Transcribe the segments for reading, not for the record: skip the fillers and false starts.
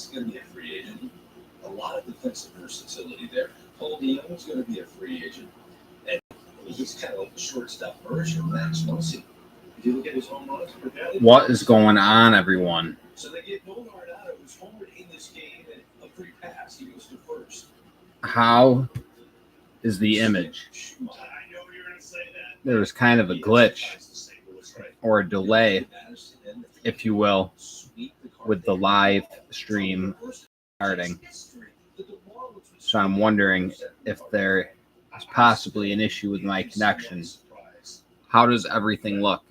is going to be a free agent. A lot of defensive versatility there. Paul DeYoung's going to be a free agent. And he's kind of like the shortstop version of Max Muncy. If you look at his home runs, what is going on, everyone? So they get Nolan Arenado, who's homered in this game, and a free pass. He goes to first. How is the image? There was kind of a glitch or a delay, if you will, with the live stream starting. So I'm wondering if there is possibly an issue with my connection. How does everything look?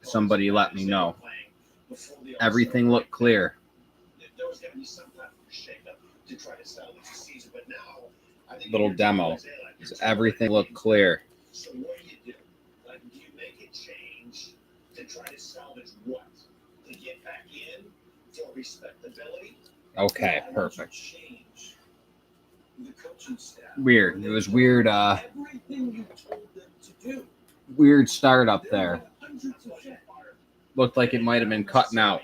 Somebody let me know. Everything looked clear. Little demo. Does everything look clear? So what do? Like, do you make a change to try to salvage what? To get back in for respectability? Okay, perfect. Change the coaching staff. Weird. It was weird. Everything you told them to do. Weird start up there. Looked like it might have been cutting out.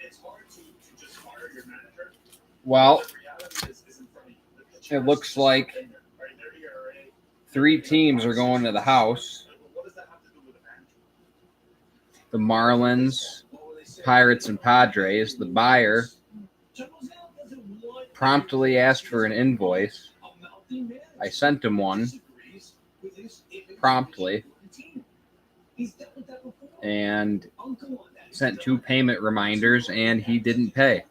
It's hard to just fire your manager. Well, it looks like 3 teams are going to the house. The Marlins, Pirates, and Padres. The buyer promptly asked for an invoice. I sent him one promptly and sent 2 payment reminders, and he didn't pay.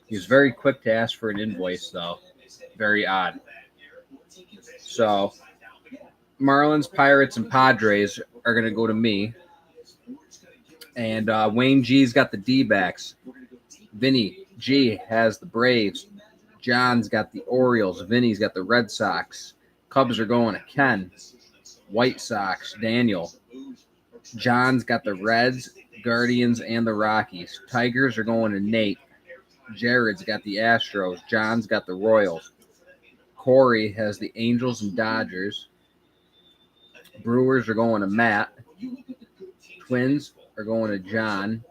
He was very quick to ask for an invoice, though. Very odd. So, Marlins, Pirates, and Padres are going to go to me. And Wayne G's got the D-backs. Vinny G has the Braves. John's got the Orioles. Vinny's got the Red Sox. Cubs are going to Ken. White Sox, Daniel. John's got the Reds, Guardians, and the Rockies. Tigers are going to Nate. Jared's got the Astros. John's got the Royals. Corey has the Angels and Dodgers. Brewers are going to Matt. Twins are going to John.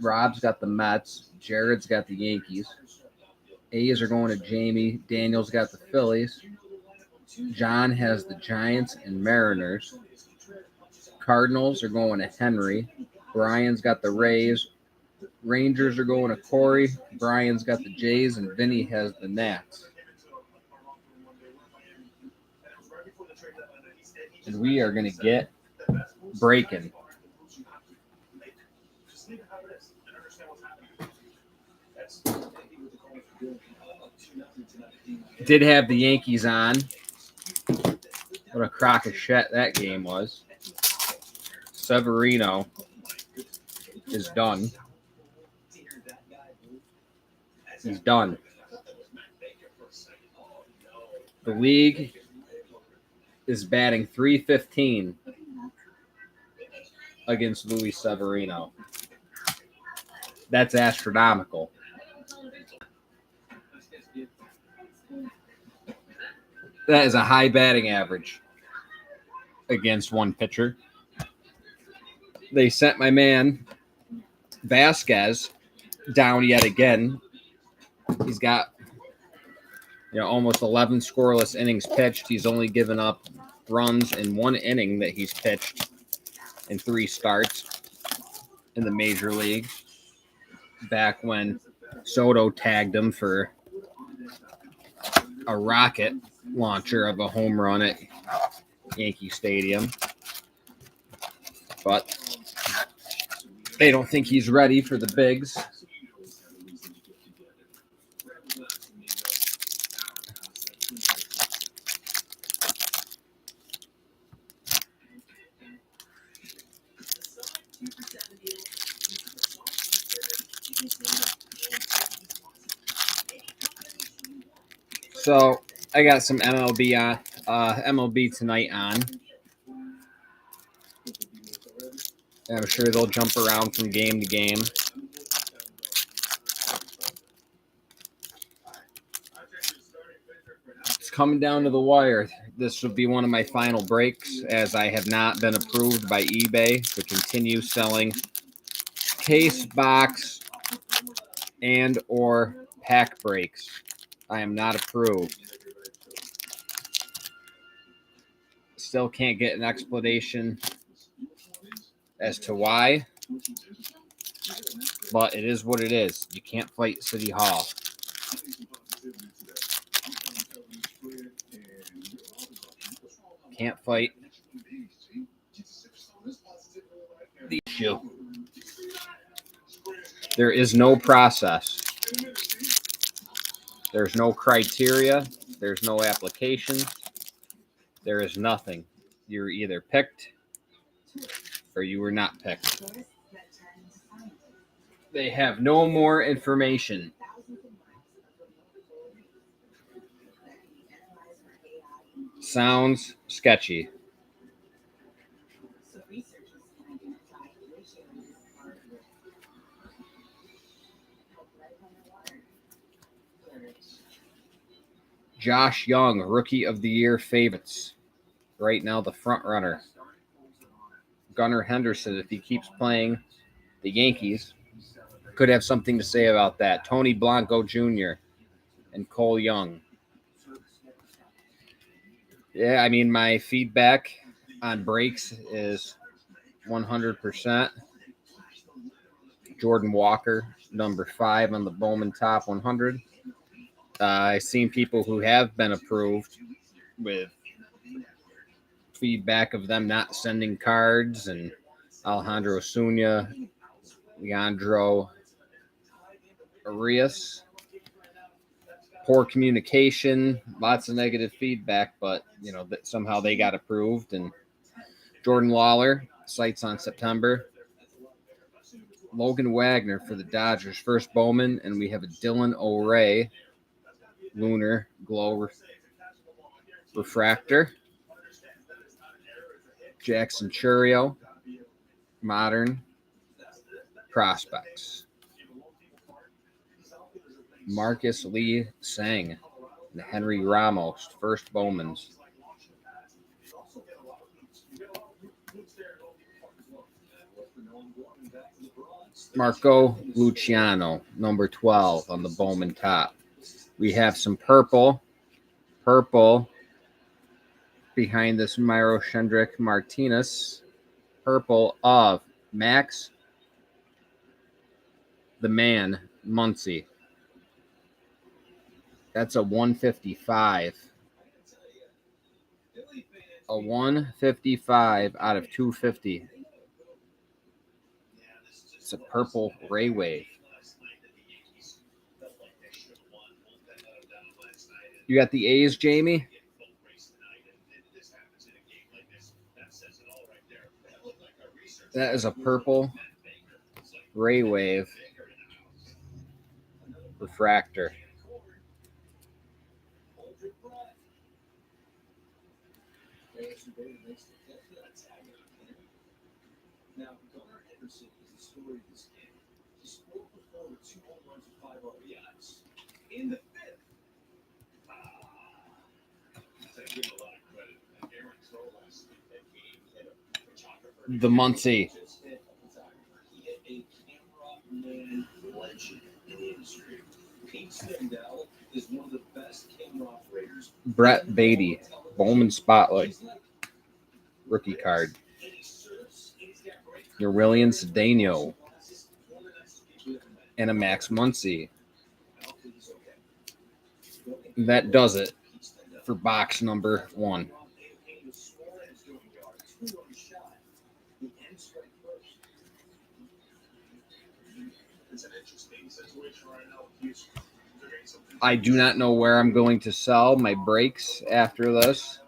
Rob's got the Mets. Jared's got the Yankees. A's are going to Jamie. Daniel's got the Phillies. John has the Giants and Mariners. Cardinals are going to Henry. Brian's got the Rays. Rangers are going to Corey. Brian's got the Jays, and Vinny has the Nats. And we are going to get breaking. Did have the Yankees on. What a crock of shit that game was. Severino is done. He's done. The league is batting .315 against Luis Severino. That's astronomical. That is a high batting average against one pitcher. They sent my man Vasquez down yet again. He's got almost 11 scoreless innings pitched. He's only given up runs in 1 inning that he's pitched in 3 starts in the major league. Back when Soto tagged him for a rocket launcher of a home run at Yankee Stadium. But they don't think he's ready for the bigs. So I got some MLB tonight on. And I'm sure they'll jump around from game to game. It's coming down to the wire. This will be one of my final breaks, as I have not been approved by eBay to continue selling case box and or pack brakes. I am not approved. Still can't get an explanation as to why, but it is what it is. You can't fight City Hall. Can't fight the issue. There is no process. There's no criteria. There's no application. There is nothing. You're either picked or you were not picked. They have no more information. Sounds sketchy. Josh Young, Rookie of the Year favorites. Right now, the front runner. Gunnar Henderson, if he keeps playing the Yankees, could have something to say about that. Tony Blanco Jr. and Cole Young. Yeah, I mean, my feedback on breaks is 100%. Jordan Walker, number 5 on the Bowman Top 100. I've seen people who have been approved with feedback of them not sending cards, and Alejandro Osuna, Leandro Arias. Poor communication, lots of negative feedback, but that somehow they got approved. And Jordan Lawler, sights on September. Logan Wagner for the Dodgers, first Bowman, and we have a Dylan O'Ray lunar glow refractor. Jackson Churio, modern prospects. Marcus Lee Sang, and Henry Ramos, first Bowmans. Marco Luciano, number 12 on the Bowman Top. We have some purple behind this Myro Shendrick Martinez. Purple of Max the Man Muncy. That's a 155. A 155 out of 250. It's a purple Ray Wave. You got the A's, Jamie? That is a purple Ray Wave refractor. Now, Gunnar Henderson is the story of this game. He scored before with 2 home runs and 5 RBIs. In the 5th. The Muncie. Brett Beatty, Bowman Spotlight, rookie card. Aurelian Cedeno, and a Max Muncy. That does it for box number 1. I do not know where I'm going to sell my breaks after this.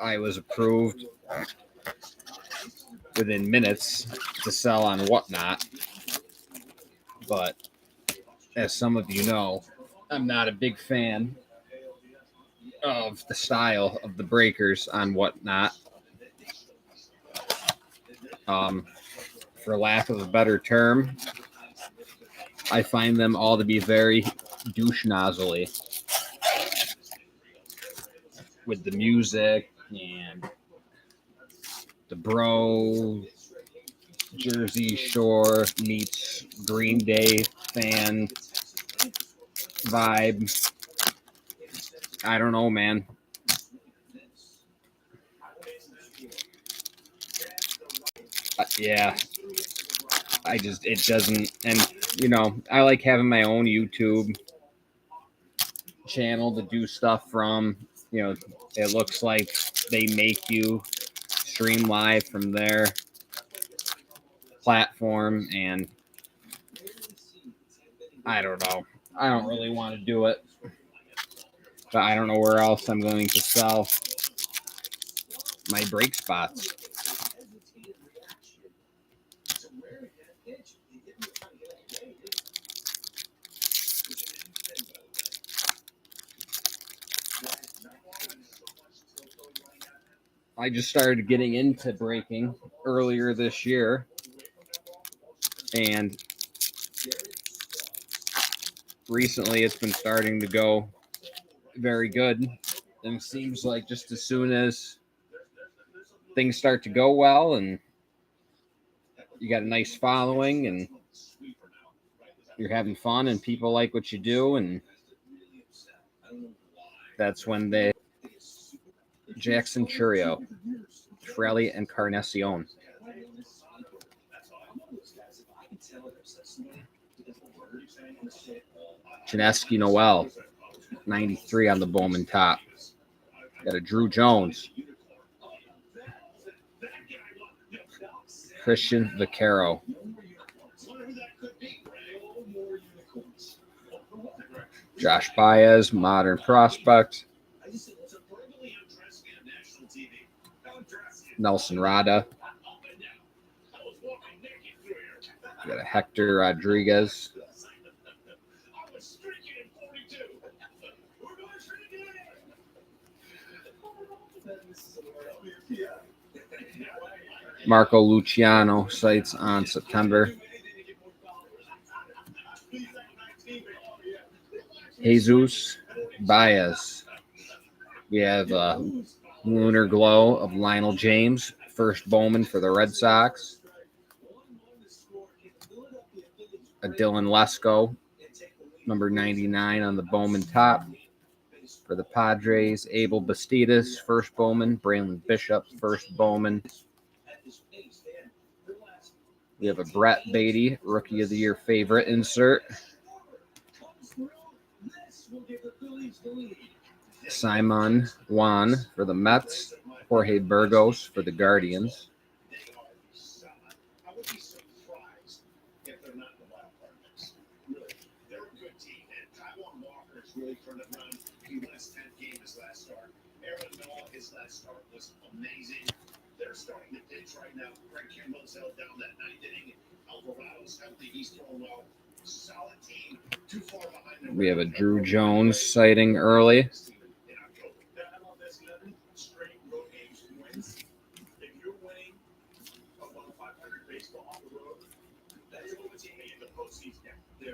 I was approved within minutes to sell on Whatnot, but as some of you know, I'm not a big fan of the style of the breakers on Whatnot. For lack of a better term, I find them all to be very douche nozzly with the music and the bro Jersey Shore meets Green Day fan vibe. I don't know, man. Yeah, it doesn't, and I like having my own YouTube channel to do stuff from. It looks like they make you stream live from their platform, and I don't know. I don't really want to do it, but I don't know where else I'm going to sell my break spots. I just started getting into breaking earlier this year, and recently it's been starting to go very good. And it seems like just as soon as things start to go well and you got a nice following and you're having fun and people like what you do, and that's when they Jackson Churio, Frelly, and Carnacion. Janeski Noel, 93 on the Bowman top. Got a Drew Jones. Christian Vaccaro. Josh Baez, modern prospect. Nelson Rada. Got a Hector Rodriguez. Marco Luciano sights on September. Jesus Baez. We have Lunar Glow of Lionel James, first Bowman for the Red Sox. A Dylan Lesko, number 99 on the Bowman top. For the Padres, Abel Bastidas, first Bowman. Braylon Bishop, first Bowman. We have a Brett Beatty, Rookie of the Year favorite insert. Simon Juan for the Mets. Jorge Burgos for the Guardians. They're starting to pitch right now. Greg Kimball's held down that ninth inning. Alvarado's healthy. He's throwing well. Solid team. Too far behind them. We have a Drew Jones sighting early.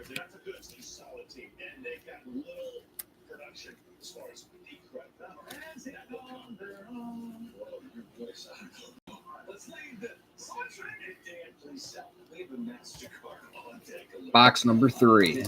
That's a good, solid team. And they got little production as far as deep right now. Box number 3.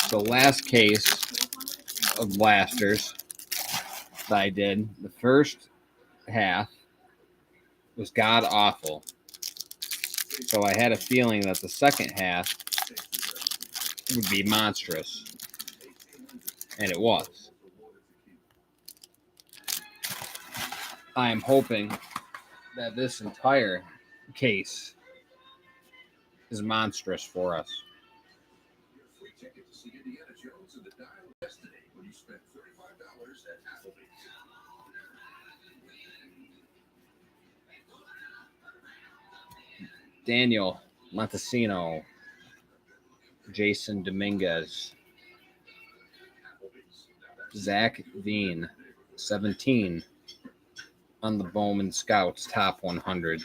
The last case of blasters that I did. The first half was god awful. So I had a feeling that the second half would be monstrous. And it was. I am hoping that this entire case is monstrous for us. Daniel Montesino, Jason Dominguez, Zach Veen, 17 on the Bowman Scouts Top 100.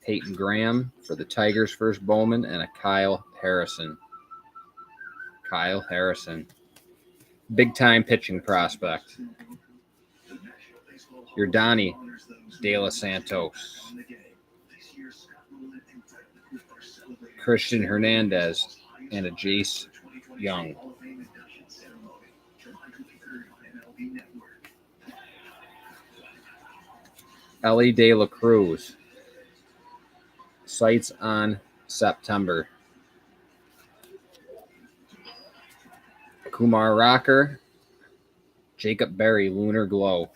Peyton Graham for the Tigers' first Bowman, and a Kyle Harrison. Kyle Harrison. Big-time pitching prospect. Your Donnie De Los Santos. Christian Hernandez, and a Jace Young. Ellie De La Cruz. Sights on September. Kumar Rocker, Jacob Berry, Lunar Glow.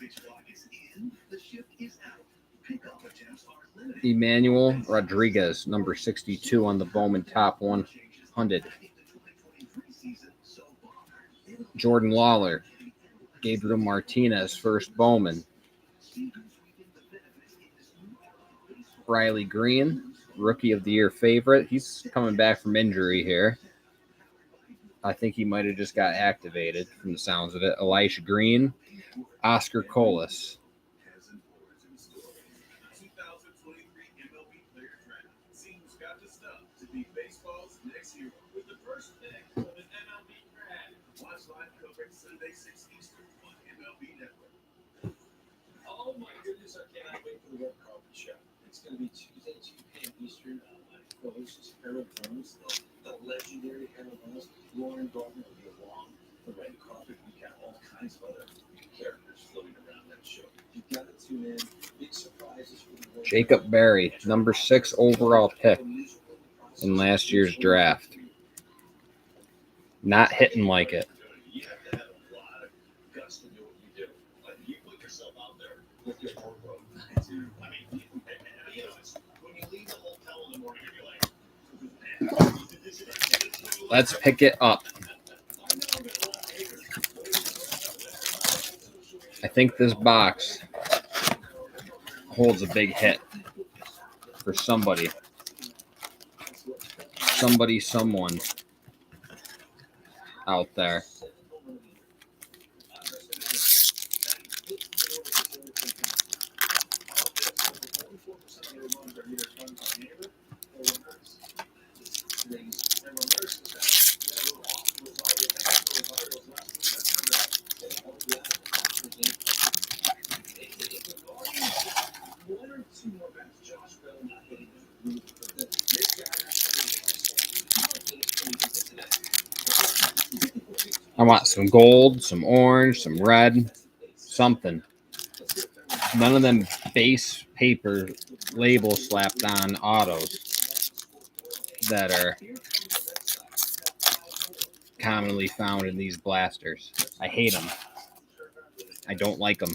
Emmanuel Rodriguez, number 62 on the Bowman Top 100. Jordan Lawler, Gabriel Martinez, first Bowman. Riley Green, Rookie of the Year favorite. He's coming back from injury here. I think he might have just got activated from the sounds of it. Elisha Green, Oscar Colas. Oh my goodness, I cannot wait for the Red Carpet Show. It's going to be Tuesday, 2 p.m. Eastern. Co-hosts Harold Burns, the legendary Harold Burns. Lauren Gardner will be along the red carpet. We got all kinds of other characters floating around that show. You've got to tune in. Big surprises for the Jacob Berry, number 6 overall pick in last year's draft. Not hitting like it. You have to have a lot of guts to do what you do. Like, you put yourself out there with your workload. I mean, you know, when you leave the hotel in the morning, you're like, Let's pick it up. I think this box holds a big hit for somebody. Someone out there. I want some gold, some orange, some red, something. None of them base paper labels slapped on autos that are commonly found in these blasters. I hate them. I don't like them.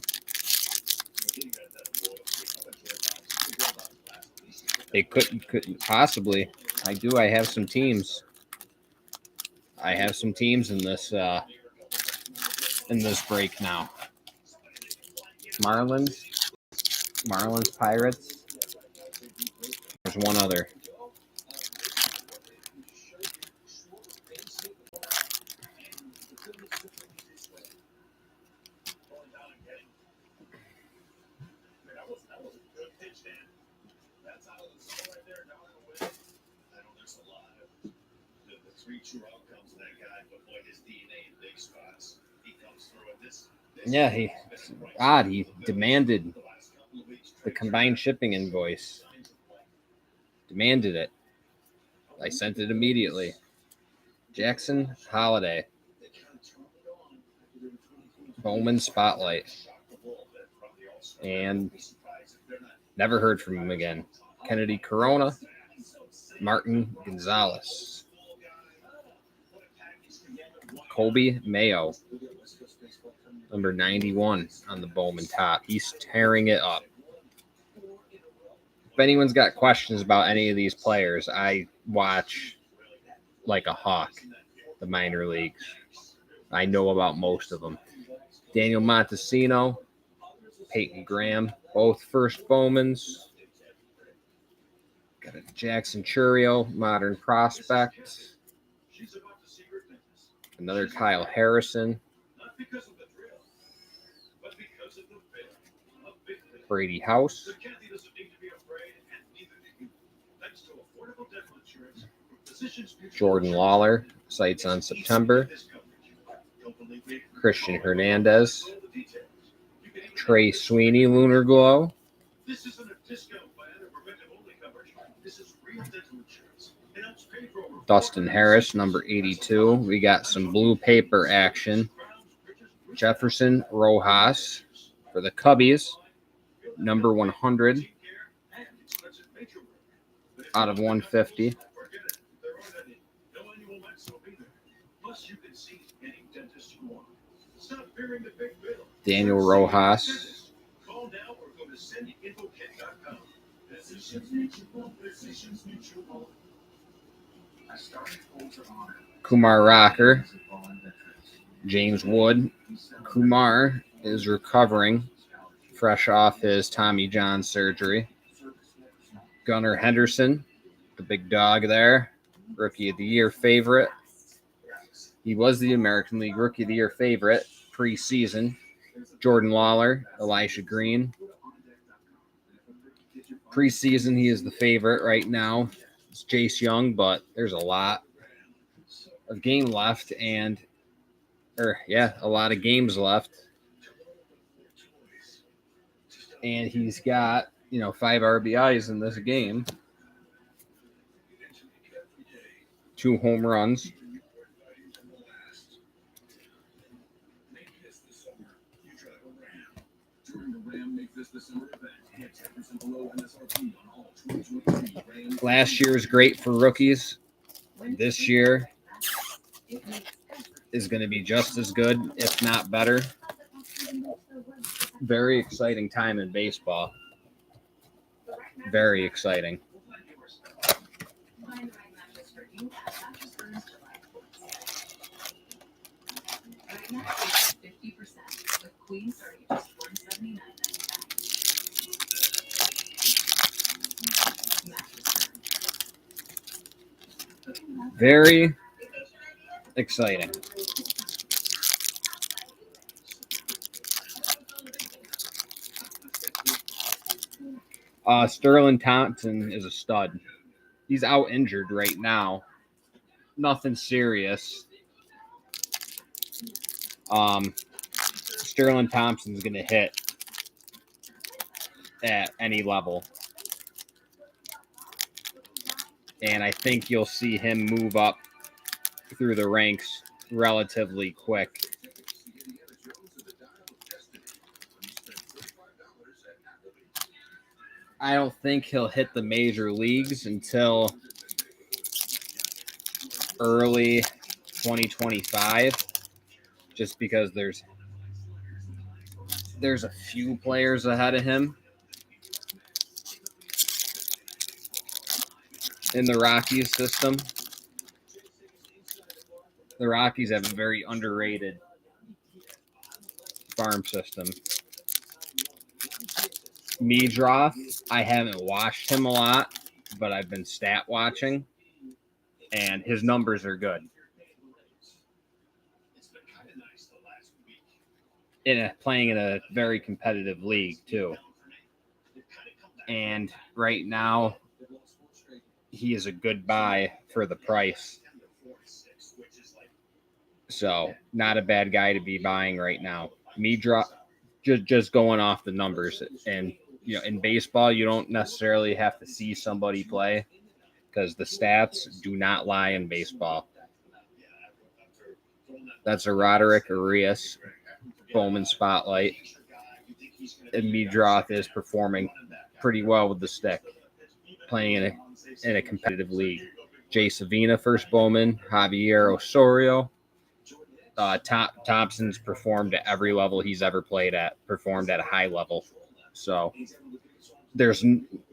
They couldn't possibly. I have some teams. I have some teams in this break now. Marlins, Pirates. There's one other. Yeah, he demanded the combined shipping invoice. Demanded it. I sent it immediately. Jackson Holiday. Bowman Spotlight. And never heard from him again. Kennedy Corona, Martin Gonzalez, Kobe Mayo, number 91 on the Bowman top. He's tearing it up. If anyone's got questions about any of these players, I watch like a hawk the minor leagues. I know about most of them. Daniel Montesino, Peyton Graham, both first Bowmans. Got a Jackson Churio, modern prospect. Another Kyle Harrison. Brady House. Jordan Lawler, sights on September. Christian Hernandez. Trey Sweeney, Lunar Glow. Dustin Harris, number 82. We got some blue paper action. Jefferson Rojas for the Cubbies, number 100 out of 150. Daniel Rojas. Kumar Rocker. James Wood. Kumar is recovering fresh off his Tommy John surgery. Gunnar Henderson, the big dog there, Rookie of the Year favorite. He was the American League Rookie of the Year favorite preseason. Jordan Lawler, Elijah Green. Preseason, he is the favorite right now. It's Jace Young, but there's a lot of game left a lot of games left. And he's got, 5 RBIs in this game. 2 home runs. Last year was great for rookies. This year is going to be just as good, if not better. Very exciting time in baseball. Very exciting. Very exciting. Sterling Thompson is a stud. He's out injured right now. Nothing serious. Sterling Thompson's going to hit at any level. And I think you'll see him move up through the ranks relatively quick. I don't think he'll hit the major leagues until early 2025, just because there's a few players ahead of him in the Rockies system. The Rockies have a very underrated farm system. Meadroth, I haven't watched him a lot, but I've been stat watching, and his numbers are good. Playing in a very competitive league, too. And right now, he is a good buy for the price. So, not a bad guy to be buying right now. Meadroth, just going off the numbers. And in baseball, you don't necessarily have to see somebody play because the stats do not lie in baseball. That's a Roderick Arias Bowman spotlight. And Meadroth is performing pretty well with the stick, playing in a competitive league. Jay Savina, first Bowman. Javier Osorio. Thompson's performed at every level he's ever played at, performed at a high level. So there's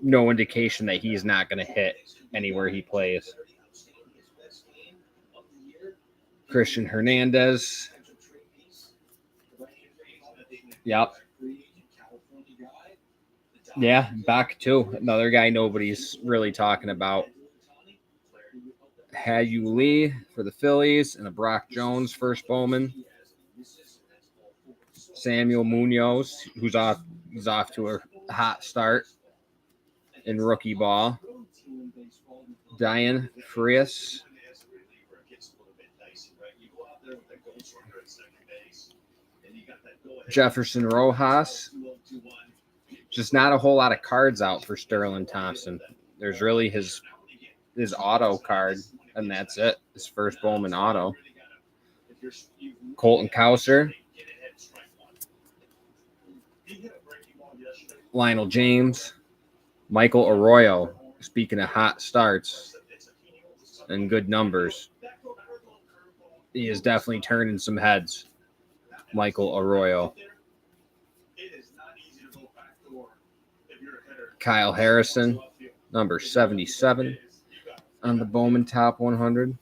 no indication that he's not going to hit anywhere he plays. Christian Hernandez. Yep. Yeah, back too. Another guy nobody's really talking about. Hayu Lee for the Phillies and a Brock Jones first Bowman. Samuel Munoz, who's off to a hot start in rookie ball. Diane Frias. Jefferson Rojas. Just not a whole lot of cards out for Sterling Thompson. There's really his auto card, and that's it. His first Bowman auto. Colton Cowser. Lionel James. Michael Arroyo. Speaking of hot starts and good numbers, he is definitely turning some heads. Michael Arroyo. Kyle Harrison, number 77 on the Bowman Top 100.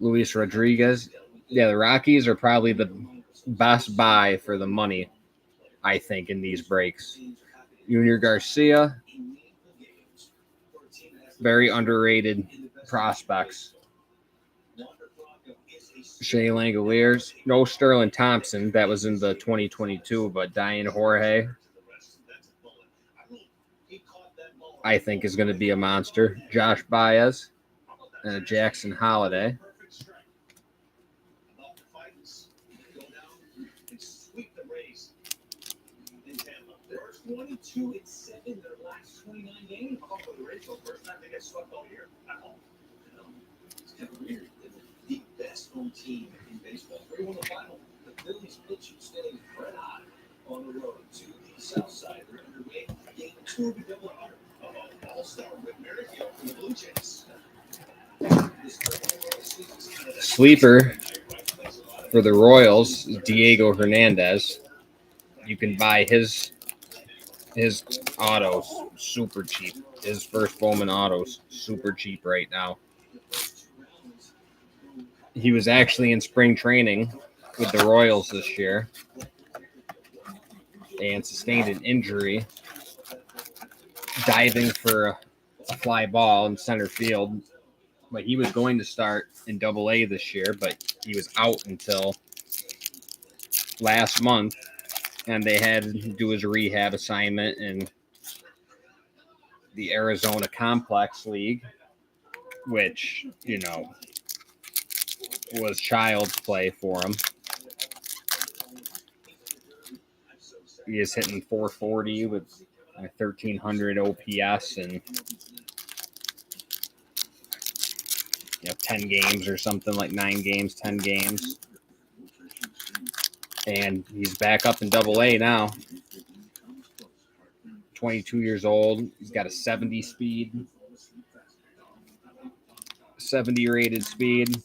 Luis Rodriguez. Yeah, the Rockies are probably the best buy for the money, I think, in these breaks. Junior Garcia, very underrated prospects. Shea Langoliers. No Sterling Thompson. That was in the 2022, but Diane Jorge, I think, is going to be a monster. Josh Baez and a Jackson Holiday. The best home team in baseball. 3-1 the final. The Phillies pitching staying red hot on the road to the south side. They're underway. Game 2 of the doubleheader of All-Star with Merrifield from the Blue Jays. Sleeper for the Royals, Diego Hernandez. You can buy his autos super cheap. His first Bowman autos super cheap right now. He was actually in spring training with the Royals this year and sustained an injury diving for a fly ball in center field. But he was going to start in Double-A this year, but he was out until last month, and they had to do his rehab assignment in the Arizona Complex League, which, you know, was child's play for him. He is hitting 440 with 1,300 OPS and 10 games or something, like 9 games, 10 games. And he's back up in Double-A now. 22 years old. He's got a 70 speed. 70 rated speed.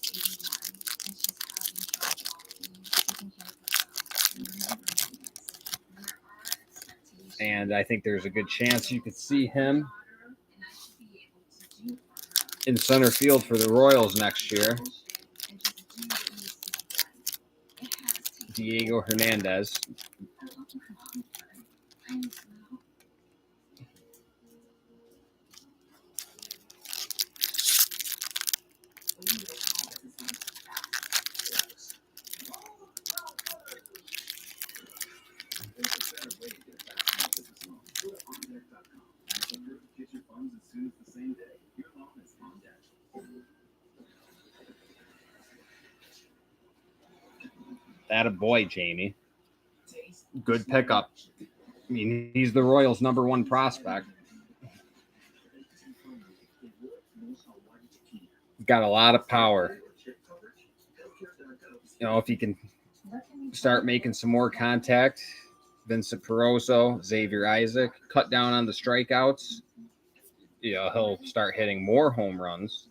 And I think there's a good chance you could see him in center field for the Royals next year. Diego Hernandez. That a boy, Jamie. Good pickup. I mean, he's the Royals' number 1 prospect. Got a lot of power. if he can start making some more contact, Vincent Peroso, Xavier Isaac, cut down on the strikeouts, he'll start hitting more home runs.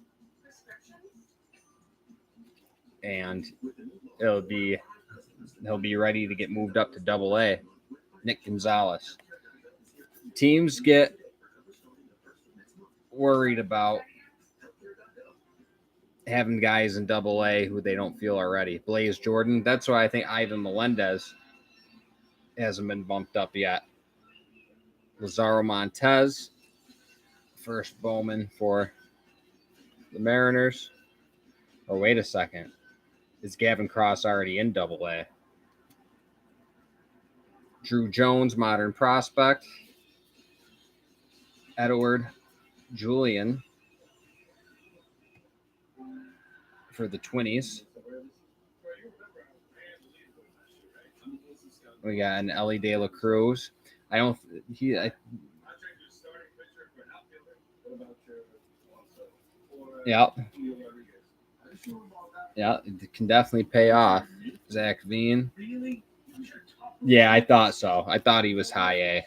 And he'll be ready to get moved up to Double-A. Nick Gonzalez. Teams get worried about having guys in Double-A who they don't feel are ready. Blaze Jordan. That's why I think Ivan Melendez hasn't been bumped up yet. Lazaro Montez, first Bowman for the Mariners. Oh, wait a second. Is Gavin Cross already in Double-A? Drew Jones, modern prospect. Edward Julian for the Twinnies. We got an Ellie De La Cruz. Yeah, it can definitely pay off. Zach Veen. Yeah, I thought so. I thought he was high A.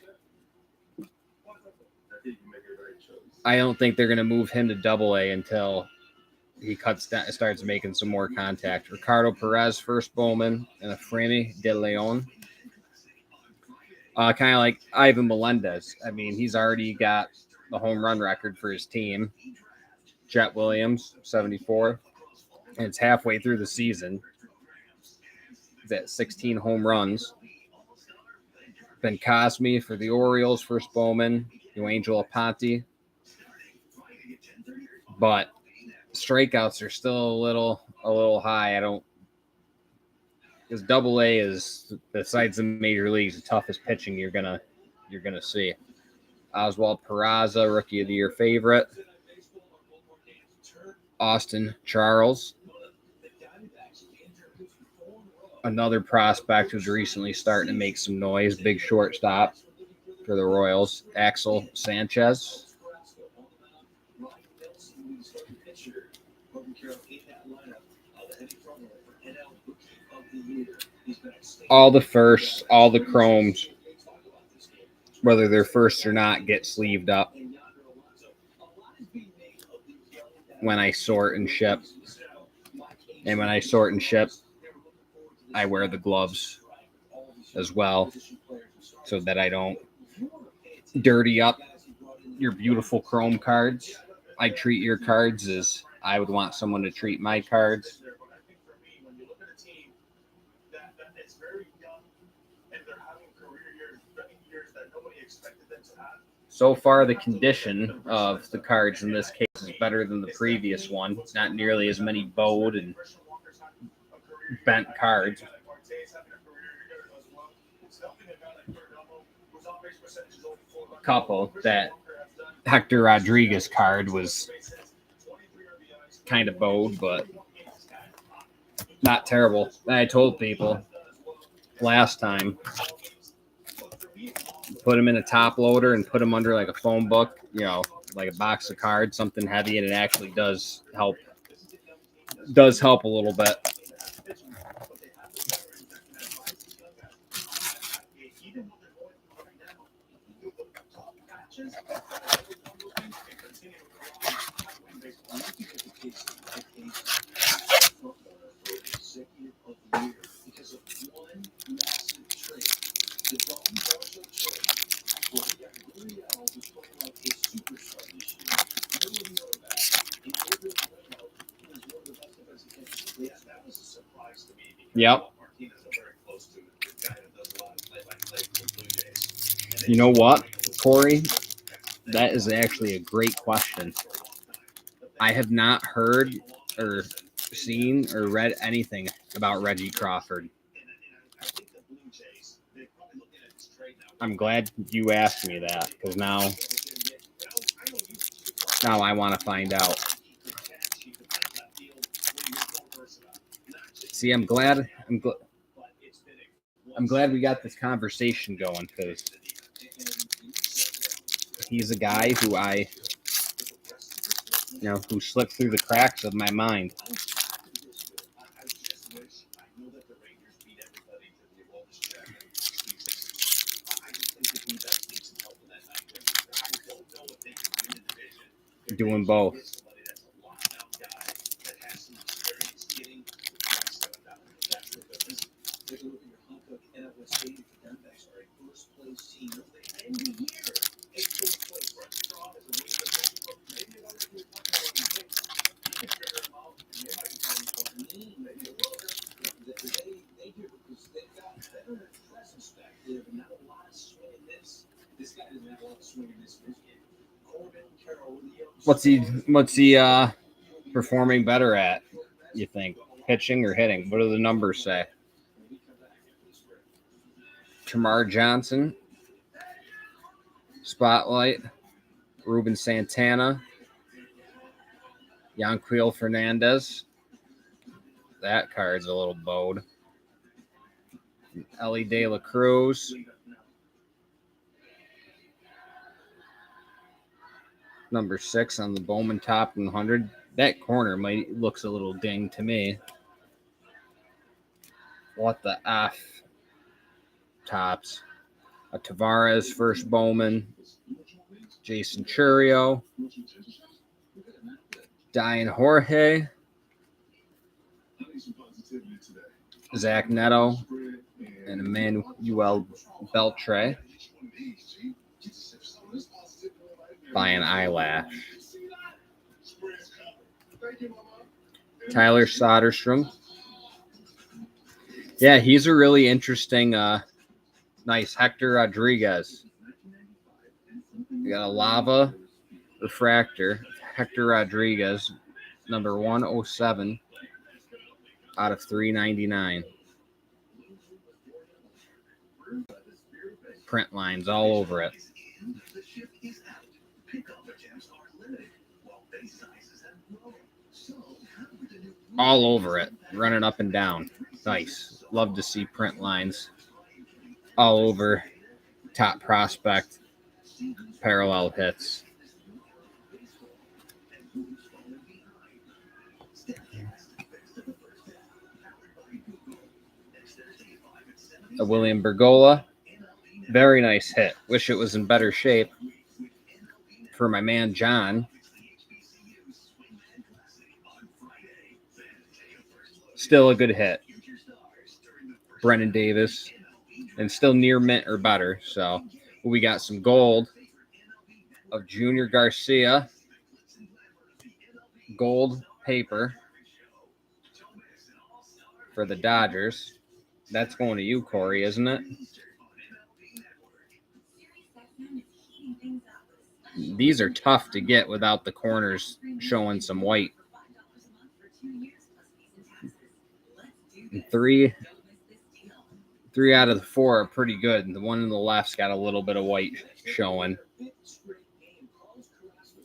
I don't think they're going to move him to Double-A until he starts making some more contact. Ricardo Perez, first Bowman, and a Franny De Leon. Kind of like Ivan Melendez. I mean, he's already got the home run record for his team. Jet Williams, 74. And it's halfway through the season. He's at 16 home runs. Ben Cosme for the Orioles, first Bowman. Angel Aponte. But strikeouts are still a little high. Because Double-A is, besides the major leagues, the toughest pitching you're gonna see. Oswald Peraza, Rookie of the Year favorite. Austin Charles, another prospect who's recently starting to make some noise. Big shortstop for the Royals. Axel Sanchez. All the firsts, all the chromes, whether they're firsts or not, get sleeved up when I sort and ship. And when I sort and ship, I wear the gloves as well so that I don't dirty up your beautiful chrome cards. I treat your cards as I would want someone to treat my cards. So far, the condition of the cards in this case is better than the previous one. It's not nearly as many bowed and bent cards. Couple. That Hector Rodriguez card was kind of bowed, but not terrible. I told people last time, put them in a top loader and put them under like a phone book, like a box of cards, something heavy, and it actually does help a little bit. Yep. You know what, Corey? That is actually a great question. I have not heard or seen or read anything about Reggie Crawford. I'm glad you asked me that, because now I want to find out. See, I'm glad we got this conversation going, because he's a guy who who slipped through the cracks of my mind. doing both. What's he performing better at, you think? Pitching or hitting? What do the numbers say? Tamar Johnson, Spotlight, Ruben Santana, Yanquiel Fernandez. That card's a little bowed. Ellie De La Cruz. Number 6 on the Bowman top 100. That corner looks a little ding to me. What the F? Tops. A Tavares first Bowman. Jason Churio. Diane Jorge. Zach Neto. And Emmanuel Beltre. By an eyelash. Tyler Soderstrom. Yeah, he's a really interesting, nice Hector Rodriguez. We got a lava refractor. Hector Rodriguez, number 107 out of 399. Print lines all over it. All over it, running up and down. Nice. Love to see print lines all over top prospect parallel hits. A William Bergola. Very nice hit. Wish it was in better shape for my man John. Still a good hit. Brennan Davis. And still near mint or better. So we got some gold of Junior Garcia. Gold paper for the Dodgers. That's going to you, Corey, isn't it? These are tough to get without the corners showing some white. And three out of the 4 are pretty good. The one on the left's got a little bit of white showing.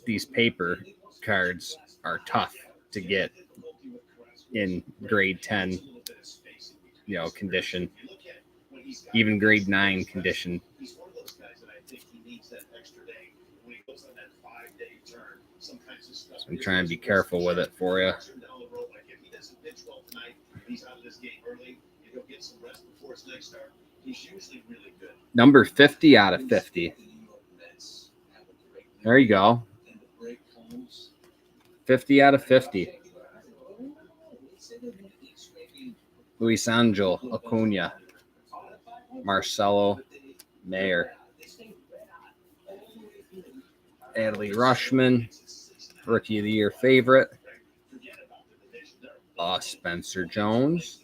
These paper cards are tough to get in grade 10, condition. Even grade 9 condition. So I'm trying to be careful with it for you. Number 50 out of 50. There you go. 50 out of 50. Luis Angel Acuna. Marcelo Mayer. Adley Rushman. Rookie of the Year favorite. Spencer Jones.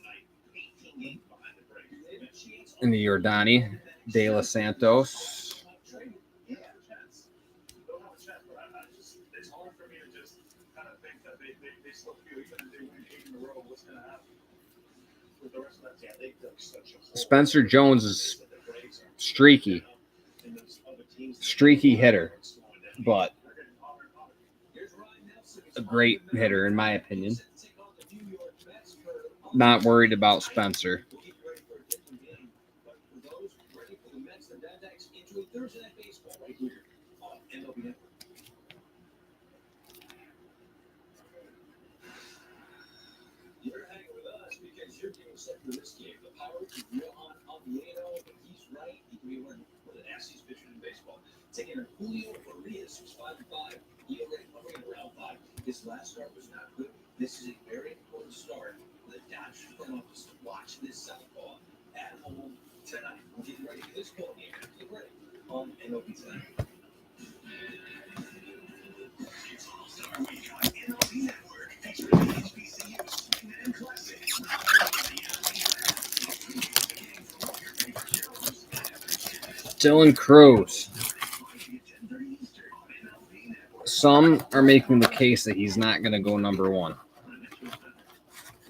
And the Yordani De Los Santos. Spencer Jones is streaky hitter, but a great hitter in my opinion. Not worried about Spencer. Watch this southpaw at home tonight. We're getting ready for this ball game after the break on MLB Tonight. It's All-Star Week on MLB Network, featuring HBCU's Swingman Classic. Dylan Cruz. Some are making the case that he's not going to go number one.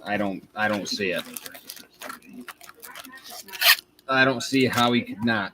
I don't see it. I don't see how he could not.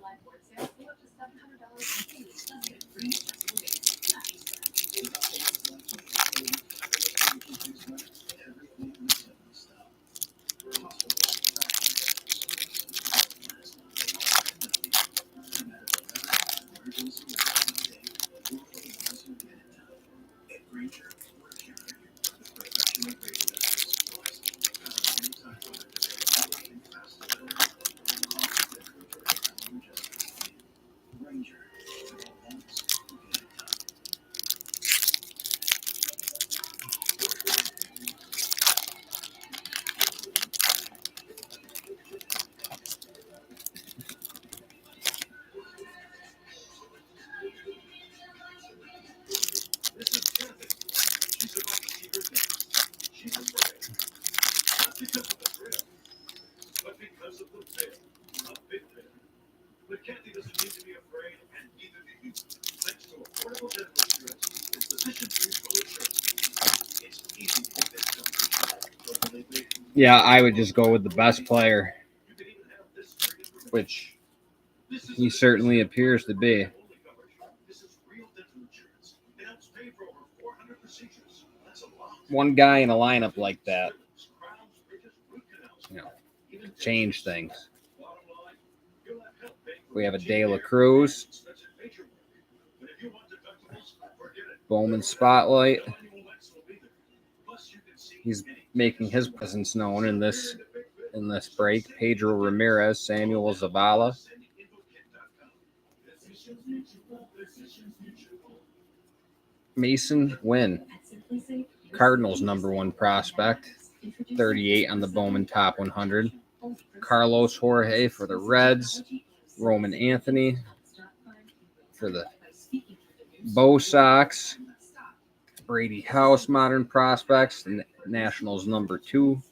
Yeah, I would just go with the best player, which he certainly appears to be. One guy in a lineup like that, change things. We have a De La Cruz, Bowman spotlight. He's making his presence known in this break. Pedro Ramirez, Samuel Zavala. Mason Wynn, Cardinals #1 prospect, 38 on the Bowman Top 100. Carlos Jorge for the Reds. Roman Anthony for the Bo Sox. Brady House, modern prospects. The Nationals #2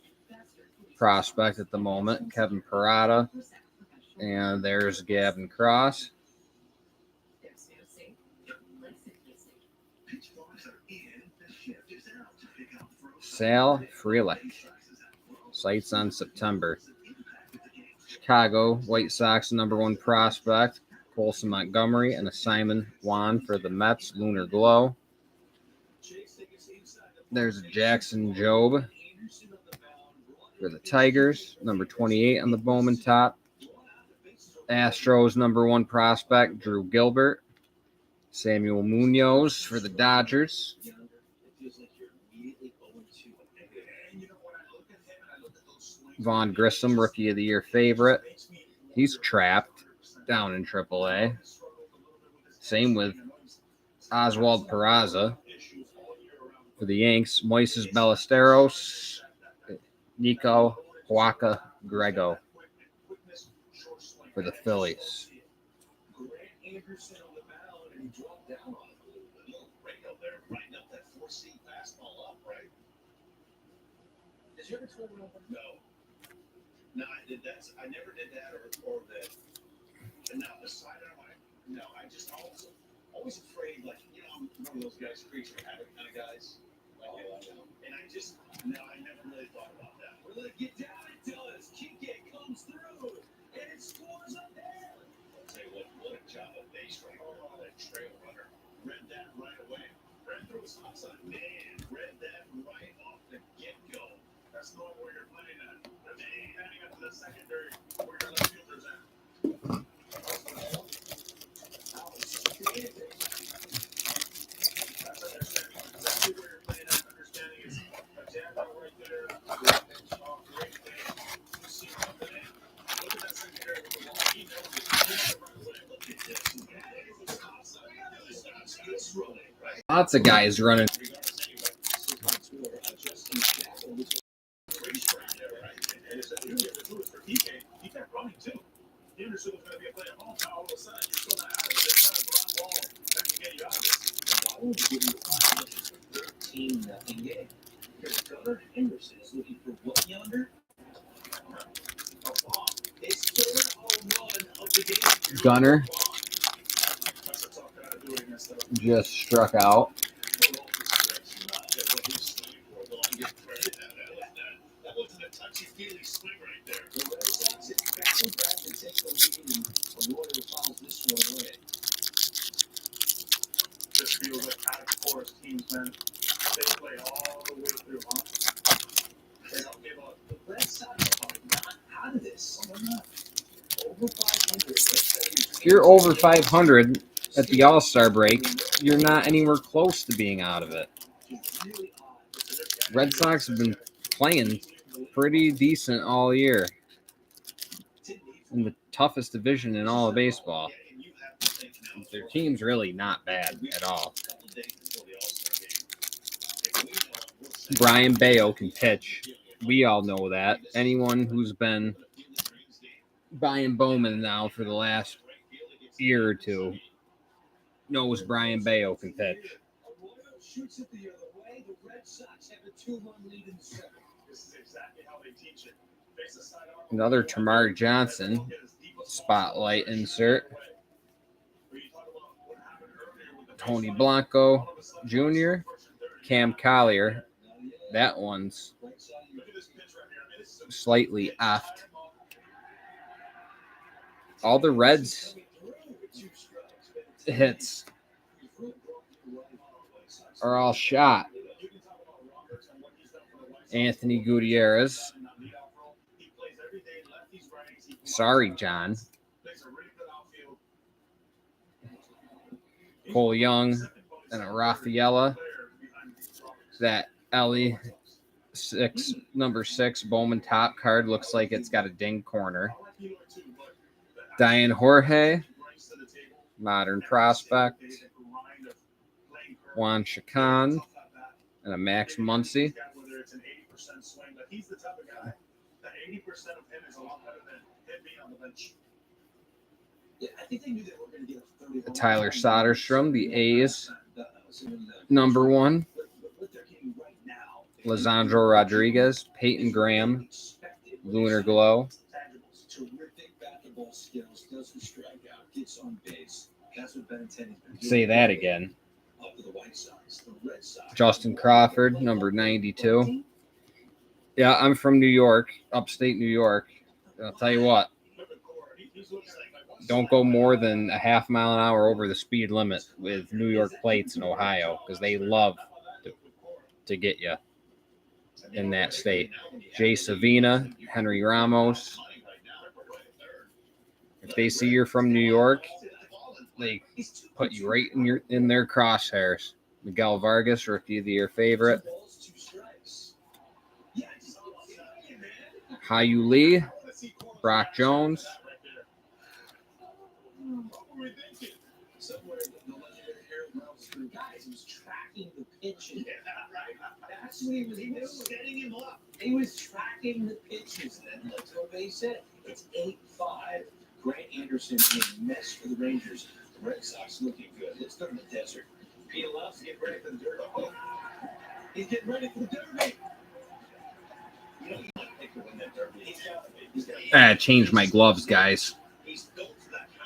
prospect at the moment, Kevin Parada. And there's Gavin Cross. Sal Frelick. Sights on September. Chicago White Sox #1 prospect, Colson Montgomery, and a Simon Juan for the Mets, Lunar Glow. There's Jackson Jobe for the Tigers, #28 on the Bowman Top. Astros #1 prospect, Drew Gilbert. Samuel Munoz for the Dodgers. Vaughn Grissom, Rookie of the Year favorite. He's trapped down in AAA. Same with Oswald Peraza for the Yanks. Moises Ballesteros, Nico Huaca Grego for the Phillies. No, I did that. I never did that or that. And now the side of my I just always afraid, like, I'm one of those guys, creature habit kind of guys. Like, and I never really thought about that. We're gonna get down and do it. Kike comes through and it scores up there. I'll tell you what a job of base right there on that trail runner. Read that right away. Read through his hops on man. Read that right off the get-go. That's not where you're playing at. Heading up to the secondary where your left fielders at. That's understanding exactly where you're playing at. Understanding is a jab right there. Great thing. You see something in. Look at that secondary with the ball. He knows it. He's right away. Look at this. Lots of guys running. Bowman will give you 13-0 game. Here's Gunnar Henderson is looking for what yonder? His third home run of the game. Gunner just struck out. This feels like out of course teams, man. They play all the way through, huh? They don't give up. The Red Sox are not out of this. Over 500. If you're over 500 at the All-Star break, you're not anywhere close to being out of it. Red Sox have been playing pretty decent all year in the toughest division in all of baseball. Their team's really not bad at all. Brian Bayo can pitch. We all know that. Anyone who's been buying Bowman now for the last year or two knows Brian Bayo can pitch. Another Tamar Johnson spotlight insert. Tony Blanco Jr., Cam Collier. That one's slightly offed. All the Reds hits are all shot. Anthony Gutierrez. Sorry, John. Cole Young and a Rafaela. That Ellie number 6 Bowman top card looks like it's got a ding corner. Diane Jorge, modern prospect. Juan Chacon and a Max Muncy. Tyler Soderstrom, the A's number 1. Lisandro Rodriguez, Peyton Graham, Lunar Glow. Say that again. Justin Crawford, number 92. Yeah, I'm from New York, upstate New York. I'll tell you what. Don't go more than a half mile an hour over the speed limit with New York plates in Ohio because they love to get you in that state. Jay Savina, Henry Ramos. If they see you're from New York, they put you right in their crosshairs. Miguel Vargas, rookie of the year favorite. Hayu Lee, Brock Jones. That's what he was doing. Setting him up. He was tracking the pitches. Then let's go base hit. It's 8-5. Grant Anderson in a mess for the Rangers. The Red Sox looking good. Let's go to the desert. Pete Love's getting ready for the Derby. Oh, he's getting ready for the Derby. You know, you want to pick to win that Derby. I changed my gloves, guys.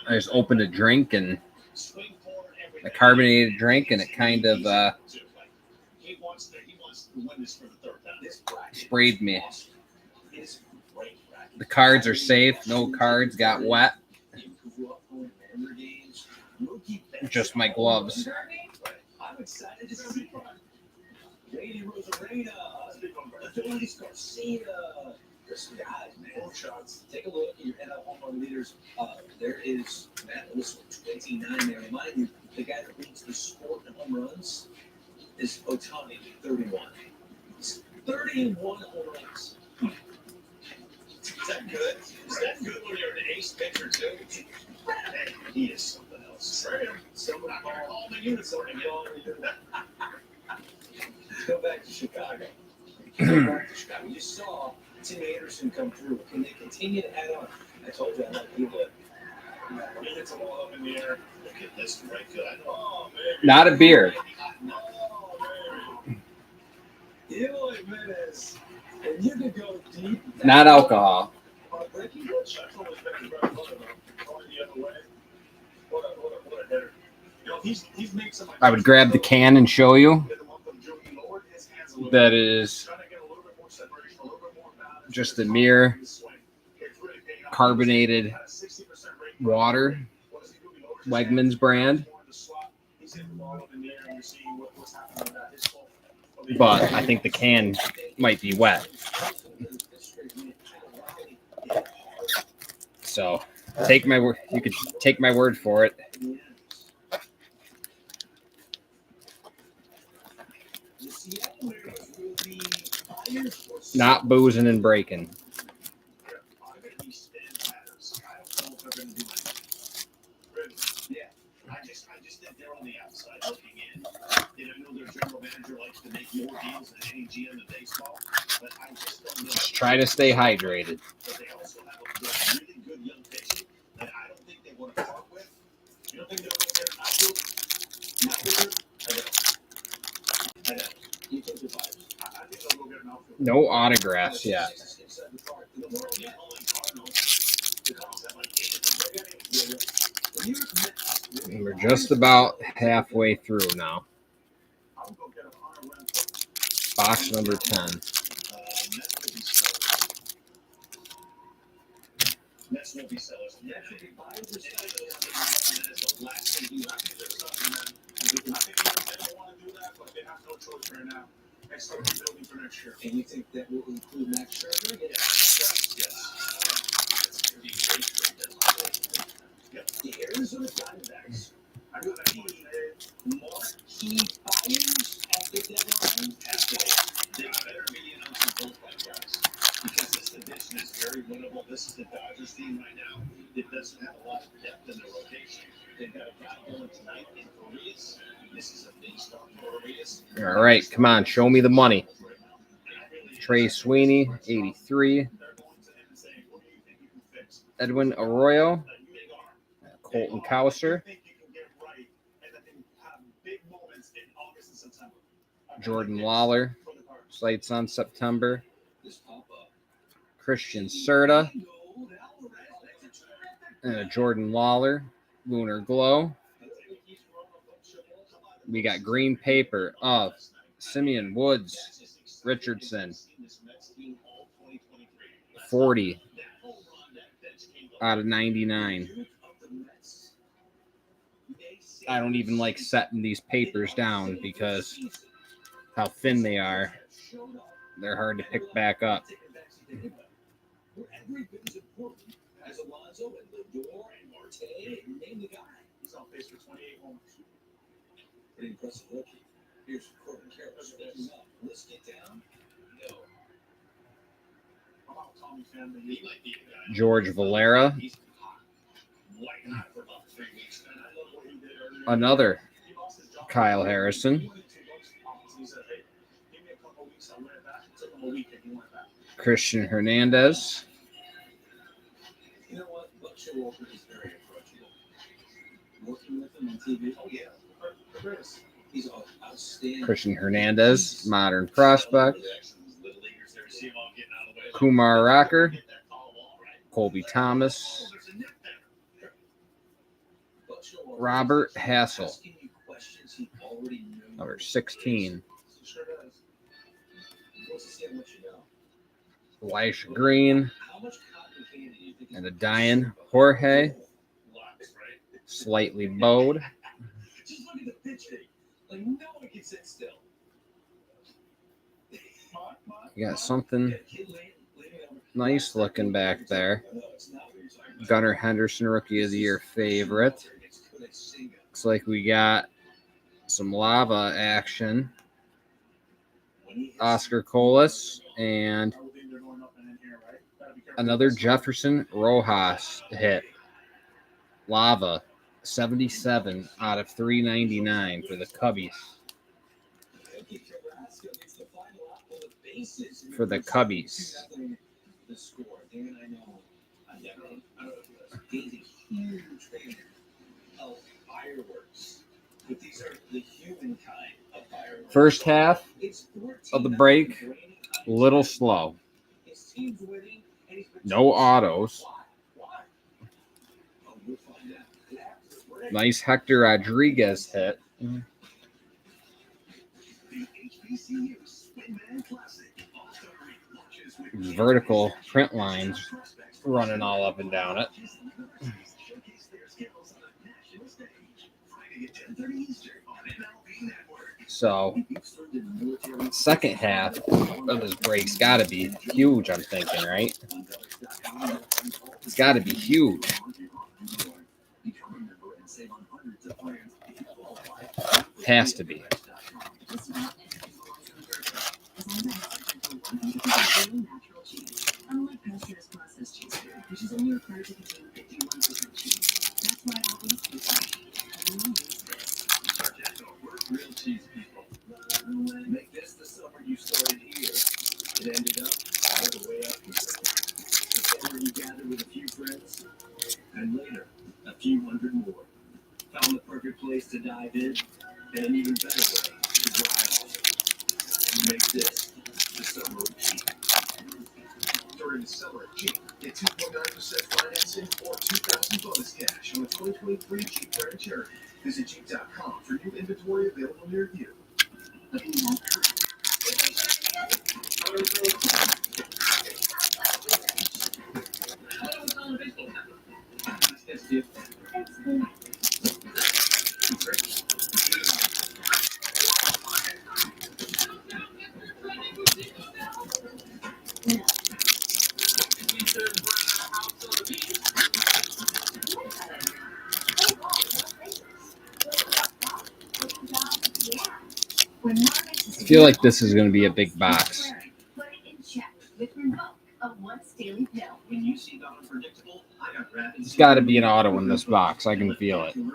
I just opened a drink and a carbonated drink, and it kind of sprayed me. The cards are safe. No cards got wet. Just my gloves. I'm excited to see Lady Rosarena, Adolis Garcia. Guys, man. Take a look at your NL home run leaders. There is Matt Olson, 29. They remind you, the guy that leads the sport in home runs is Ohtani, 31. He's 31 home runs. Is that good? Is that good when you're an ace pitcher, too? He is something else. Someone call him a unicorn and get all Let's go back to Chicago. You saw Timmy Anderson come through? Can they continue to add on? I told you I like you. He hits them all up in the air. Okay, that's right. Good. Oh, Not a beer. Eloy Menace. And you could go deep. Not alcohol. Breaking Bush. That's always been his bread and butter, though. Going the other way. What a hitter. You know, he's made some. I would grab the can and show you. That is just a mere carbonated water, Wegmans brand. But I think the can might be wet. So take my word. You could take my word for it. Not boozing and breaking. I just think they're on the outside looking in. And I know their general manager likes to make more deals than any GM in baseball, but I just don't know. Just try to stay hydrated. But they also have a really good young pitcher that I don't think they want to part with. You don't think they'll go get an outfielder? I know. You took the vibes. I think they'll go get an outfielder. No autographs yet. We're just about halfway through now. Box number 10. Mets will be sellers. Mets will be buyers or sellers. The last thing you. I think there's something that I think they don't want to do that, but they have no choice right now. They start rebuilding for next year. And you think that will include Max Scherzer? Yes. That's going to be a great trade. Yep. The Arizona Diamondbacks are going to be marquee buyers at the deadline. They better be announcing both guys. Because this division is very winnable. This is the Dodgers team right now. It doesn't have a lot of depth in their rotation. They've got a guy going tonight in Koreas. This is a big start for Koreas. All right, come on, show me the money. Trey Sweeney, 83. Edwin Arroyo. Colton Cowser. Jordan Lawler. Sights on September. Christian Serta. And a Jordan Lawler. Lunar Glow. We got green paper of Simeon Woods Richardson. 40 out of 99. I don't even like setting these papers down because how thin they are. They're hard to pick back up. Pretty impressive rookie. Here's Corbin Carroll. Let's get down. No. How about Tommy Pham? He might be a guy. George Valera. He's hot. White hot for about 3 weeks. And I love what he did earlier. Another Kyle Harrison. He said, hey, give me a couple weeks, I'll win it back. It took him a week and he went back. Christian Hernandez. You know what? Buck Showalter is very approachable. Working with him on TV. Oh, yeah. He's outstanding. Christian Hernandez, modern prospect. Kumar Rocker. Colby Thomas. Robert Hassel. Number 16. Elisha Green. And a Diane Jorge. Slightly bowed. Just look at the pitch rate. Like, no one can sit still. You got something nice looking back there. Gunnar Henderson, Rookie of the Year favorite. Looks like we got some lava action. Oscar Colas and another Jefferson Rojas hit. Lava. 77 out of 399 for the Cubbies. For the Cubbies. the score. Dan, I know. I don't know if it was. He's a huge fan of fireworks. But these are the human kind of fireworks. First half of the break, a little slow. No autos. Nice Hector Rodriguez hit. Vertical print lines running all up and down it. So, second half of this break's got to be huge, I'm thinking, right? It's got to be huge. Has to be. Make this the summer you started here. It ended up all the way up here. The summer you gathered with a few friends, and later, a few hundred more. Found the perfect place to dive in, and an even better way to dry off. Make this the summer of Jeep. During the summer of Jeep, get 2.9% financing or $2,000 bonus cash on the 2023 Jeep Grand Cherokee. Visit Jeep.com for new inventory available near you. I feel like this is going to be a big box. There's got to be an auto in this box. I can feel it. When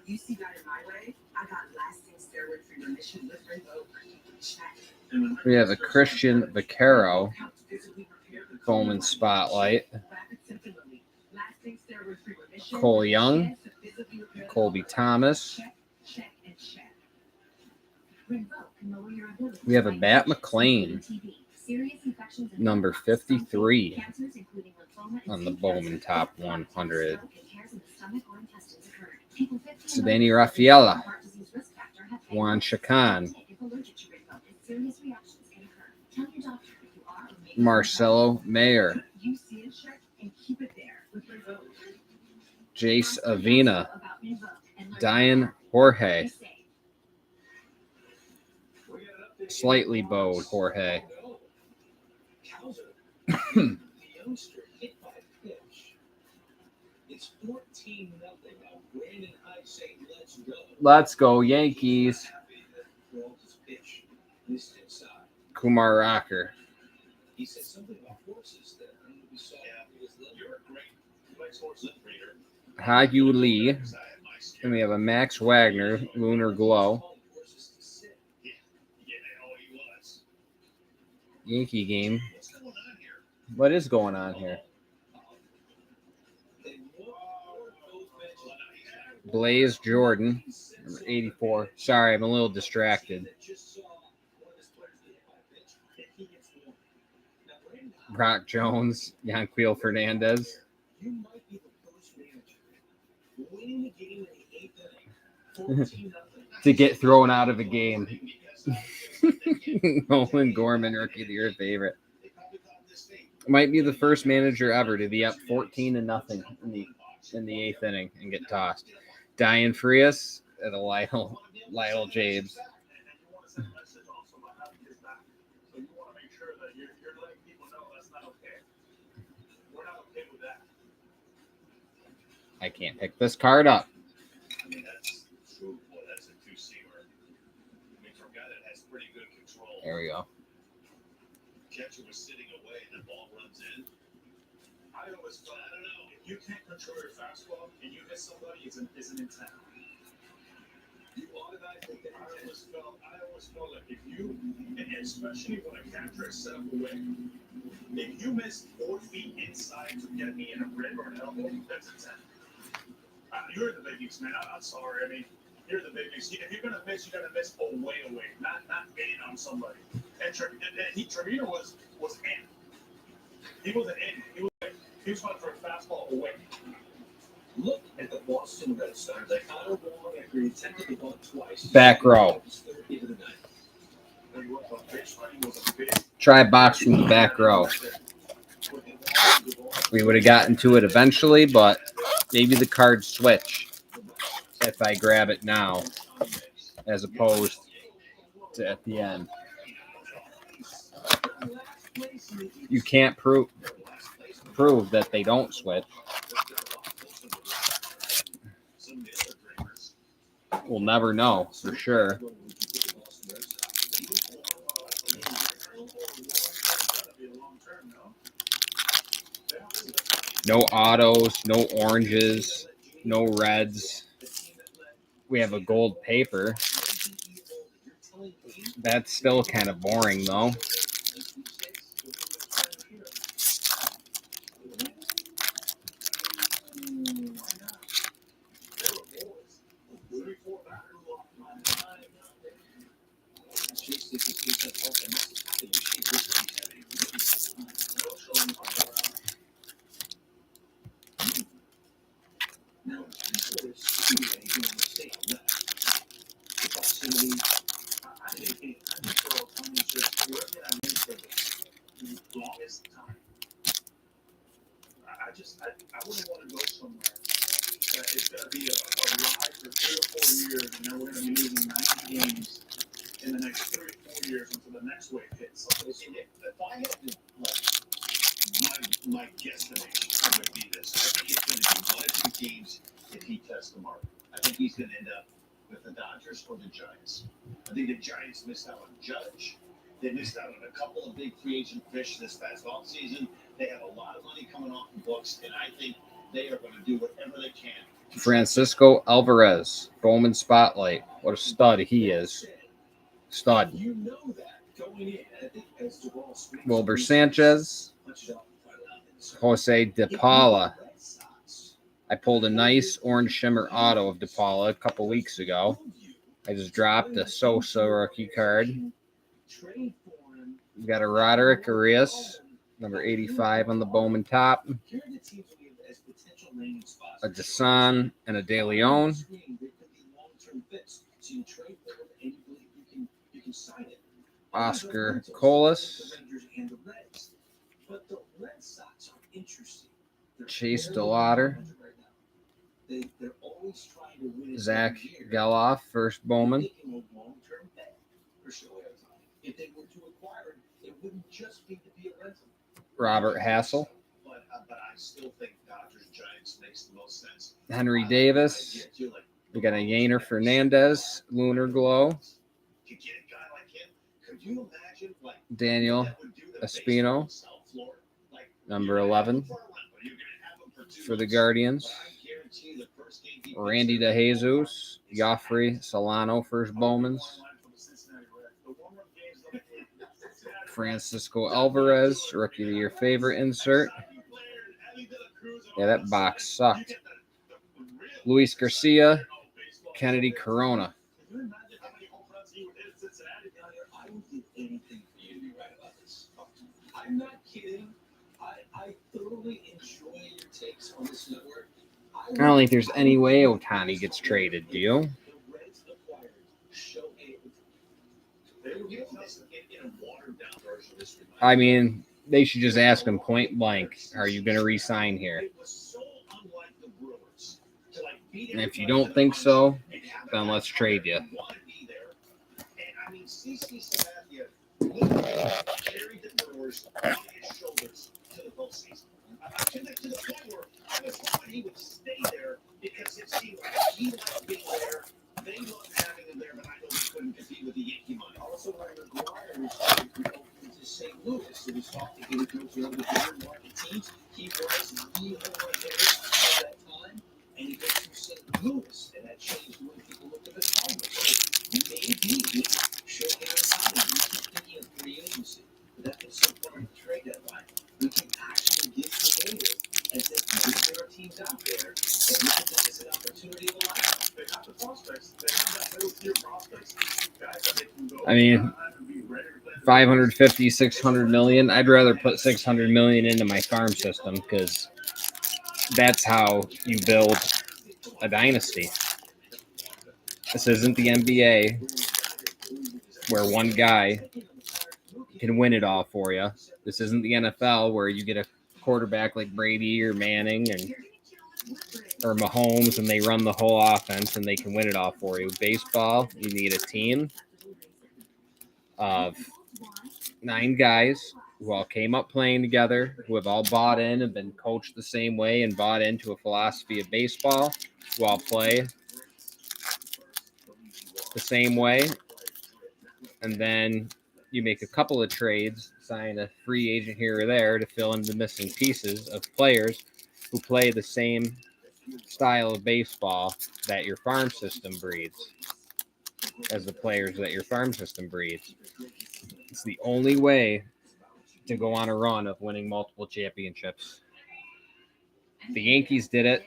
you see that in my way, I got lasting steroid-free remission with Rinvoq. We have a Christian Vaquero Bowman Spotlight. Cole Young, Colby Thomas. We have a Bat McLean, number 53, on the Bowman Top 100. Sedani Rafaela, Juan Chacon, Marcelo Mayer, Jace Avina, Diane Jorge, slightly bowed Jorge. Let's go, Yankees. Kumar Rocker. Hagyu Lee. And we have a Max Wagner, Lunar Glow. Yankee game. What is going on here? Blaze Jordan, number 84. Sorry, I'm a little distracted. Brock Jones, Yanquiel Fernandez. To get thrown out of a game. Nolan Gorman, Rookie of the Year favorite. Might be the first manager ever to be up 14-0 in the eighth inning and get tossed. Diane Frias and a Lionel James. I can't pick this card up. There we go. Catcher was sitting away and the ball runs in. I always thought, I don't know, if you can't control your fastball and you hit somebody, it's an intent. You automatically always felt like if you, and especially when a catcher is set up away, if you miss 4 feet inside to get me in a rib or an elbow, that's a 10. You're in the big leagues, man. I'm sorry. I mean, you're in the big leagues. If you're gonna miss, you gotta miss away, not in on somebody. And Trevino was in. He wasn't in. He was going for a fastball away. Look at the Boston Red Sox. They caught a ball after he attempted the ball twice. Back row. Try box from the back row. We would have gotten to it eventually, but maybe the cards switch if I grab it now as opposed to at the end. You can't prove that they don't switch. We'll never know for sure. No autos, no oranges, no reds. We have a gold paper. That's still kind of boring, though. I wouldn't want to go somewhere that it's going to be a ride for 3 or 4 years, and then we're going to be losing 90 games in the next 3 or 4 years until the next wave hits. So if I had to, my guesstimation would be this. I think it's going to be 1 or 2 games if he tests the mark. I think he's going to end up with the Dodgers or the Giants. I think the Giants missed out on Judge. They missed out on a couple of big free agent fish this past offseason. They have a lot of money coming off the books, and I think they are going to do whatever they can. Francisco Alvarez, Bowman Spotlight. What a stud he is. Stud. Wilber Sanchez, Jose DePaula. I pulled a nice orange shimmer auto of DePaula a couple weeks ago. I just dropped a Sosa rookie card. We got a Roderick Arias, number 85 on the Bowman top. A Desan and a De Leon. Oscar Colas. Chase DeLauder. Zach Geloff, first Bowman. Robert Hassel. But I still think Dodgers Giants makes the most sense. Henry Davis. We got a Yainer Fernandez, Lunar Glow. Daniel Espino, number 11 for the Guardians. Randy DeJesus, Joffrey Solano, first Bowmans. Francisco Alvarez, Rookie of the Year favorite insert. Yeah, that box sucked. Luis Garcia, Kennedy Corona. I'm not kidding. I thoroughly enjoy your takes on this network. I don't think there's any way Ohtani gets traded, do you? I mean, they should just ask him point blank, are you going to re-sign here? And if you don't think so, then let's trade you. Carried the Brewers on his shoulders to the postseason. To the point where I was hoping he would stay there because it seemed like he liked being there. They loved having him there, but I know he couldn't compete with the Yankee money. Also, when McGuire was to St. Louis, so we talked to him to one of the bigger market teams. He was the home hitter at that time, and he goes to St. Louis, and that changed the way people looked at the Tigers. So he I mean, 550, 600 million. I'd rather put 600 million into my farm system because that's how you build a dynasty. This isn't the NBA where one guy can win it all for you. This isn't the NFL where you get a quarterback like Brady or Manning or Mahomes and they run the whole offense and they can win it all for you. Baseball, you need a team of 9 guys who all came up playing together, who have all bought in and been coached the same way and bought into a philosophy of baseball, who all play the same way. And then you make a couple of trades, sign a free agent here or there to fill in the missing pieces of players who play the same style of baseball that your farm system breeds as the players that your farm system breeds. It's the only way to go on a run of winning multiple championships. The Yankees did it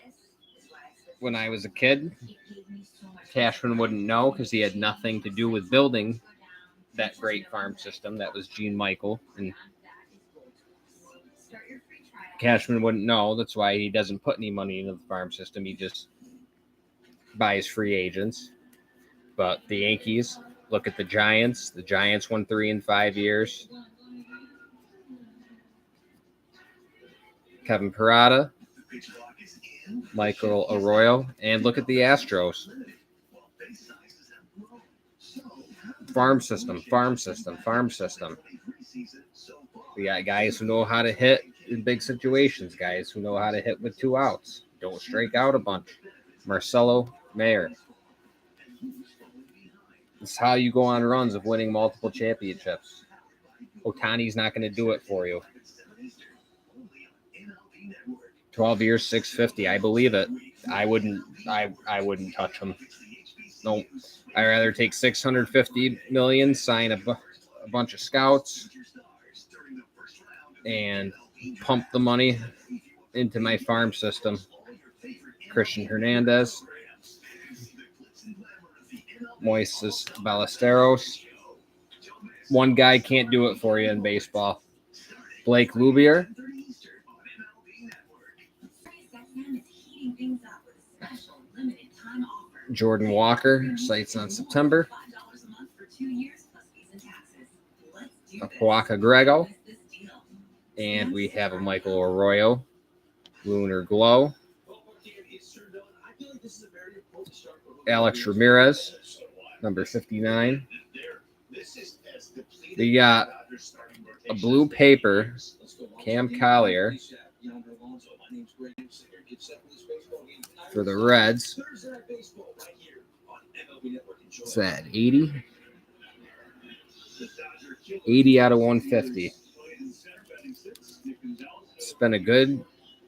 when I was a kid. Cashman wouldn't know because he had nothing to do with building that great farm system. That was Gene Michael. And Cashman wouldn't know. That's why he doesn't put any money into the farm system. He just buys free agents. But the Yankees, look at the Giants. The Giants won 3 in 5 years. Kevin Parada, Michael Arroyo, and look at the Astros. Farm system. We got guys who know how to hit in big situations, guys who know how to hit with 2 outs. Don't strike out a bunch. Marcelo Mayer. It's how you go on runs of winning multiple championships. Ohtani's not going to do it for you. 12 years, 650. I believe it. I wouldn't touch him. No, I'd rather take 650 million, sign a bunch of scouts, and pump the money into my farm system. Christian Hernandez, Moises Ballesteros. One guy can't do it for you in baseball. Blake Lubier. Jordan Walker, sights on September. Huaca Grego. And we have a Michael Arroyo, Lunar Glow. Alex Ramirez, number 59. We got a blue paper, Cam Collier, for the Reds. What's that, 80? 80 out of 150. It's been a good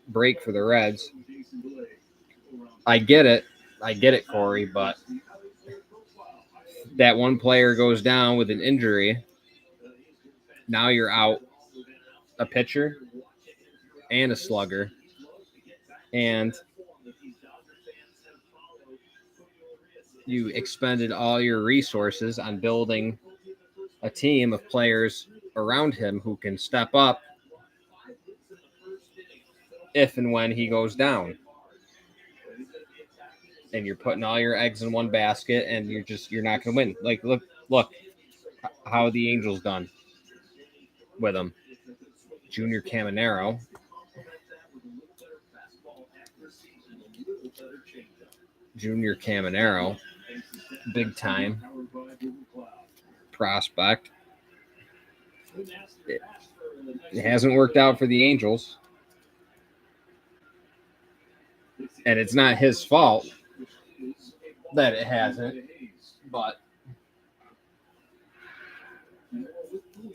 break for the Reds. I get it, Corey, but that one player goes down with an injury. Now you're out a pitcher and a slugger. And you expended all your resources on building a team of players around him who can step up if and when he goes down. And you're putting all your eggs in one basket and you're not going to win. Like, look how the Angels done with him. Junior Caminero. Big time prospect. It hasn't worked out for the Angels. And it's not his fault that it hasn't, but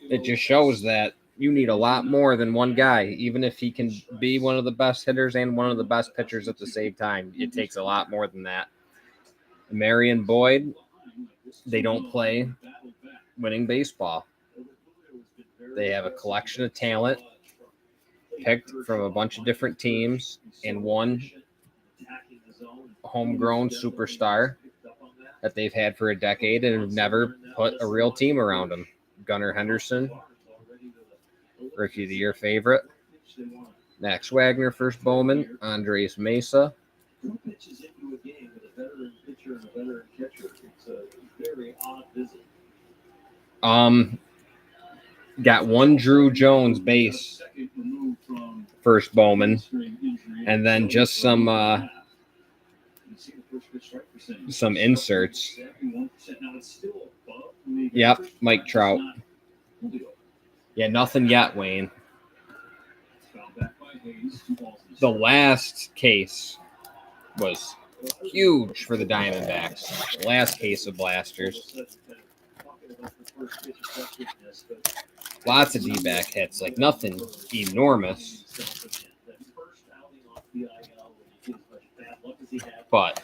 it just shows that you need a lot more than one guy. Even if he can be one of the best hitters and one of the best pitchers at the same time, it takes a lot more than that. Marion Boyd, they don't play winning baseball. They have a collection of talent picked from a bunch of different teams and one homegrown superstar. that they've had for a decade and have never put a real team around him. Gunnar Henderson, Rookie of the Year favorite. Max Wagner, first Bowman. Andres Mesa. Who pitches into a game with a veteran pitcher and a veteran catcher? It's a very odd visit. Got one Drew Jones base, first Bowman, and then just some inserts. Yep, Mike Trout. Yeah, nothing yet, Wayne. The last case was huge for the Diamondbacks. Last case of blasters. Lots of D-back hits, like nothing enormous. But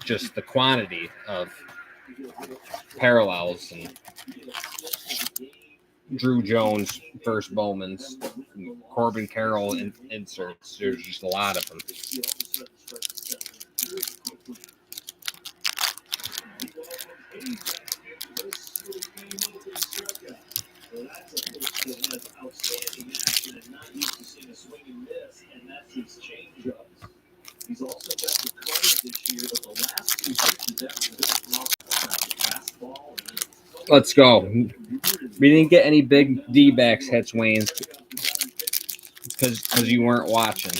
just the quantity of parallels and Drew Jones, first Bowman's, Corbin Carroll inserts. There's just a lot of them. He's also got the cards this year, but the last two pitches Let's go. We didn't get any big D-backs hits, Wayne, because you weren't watching.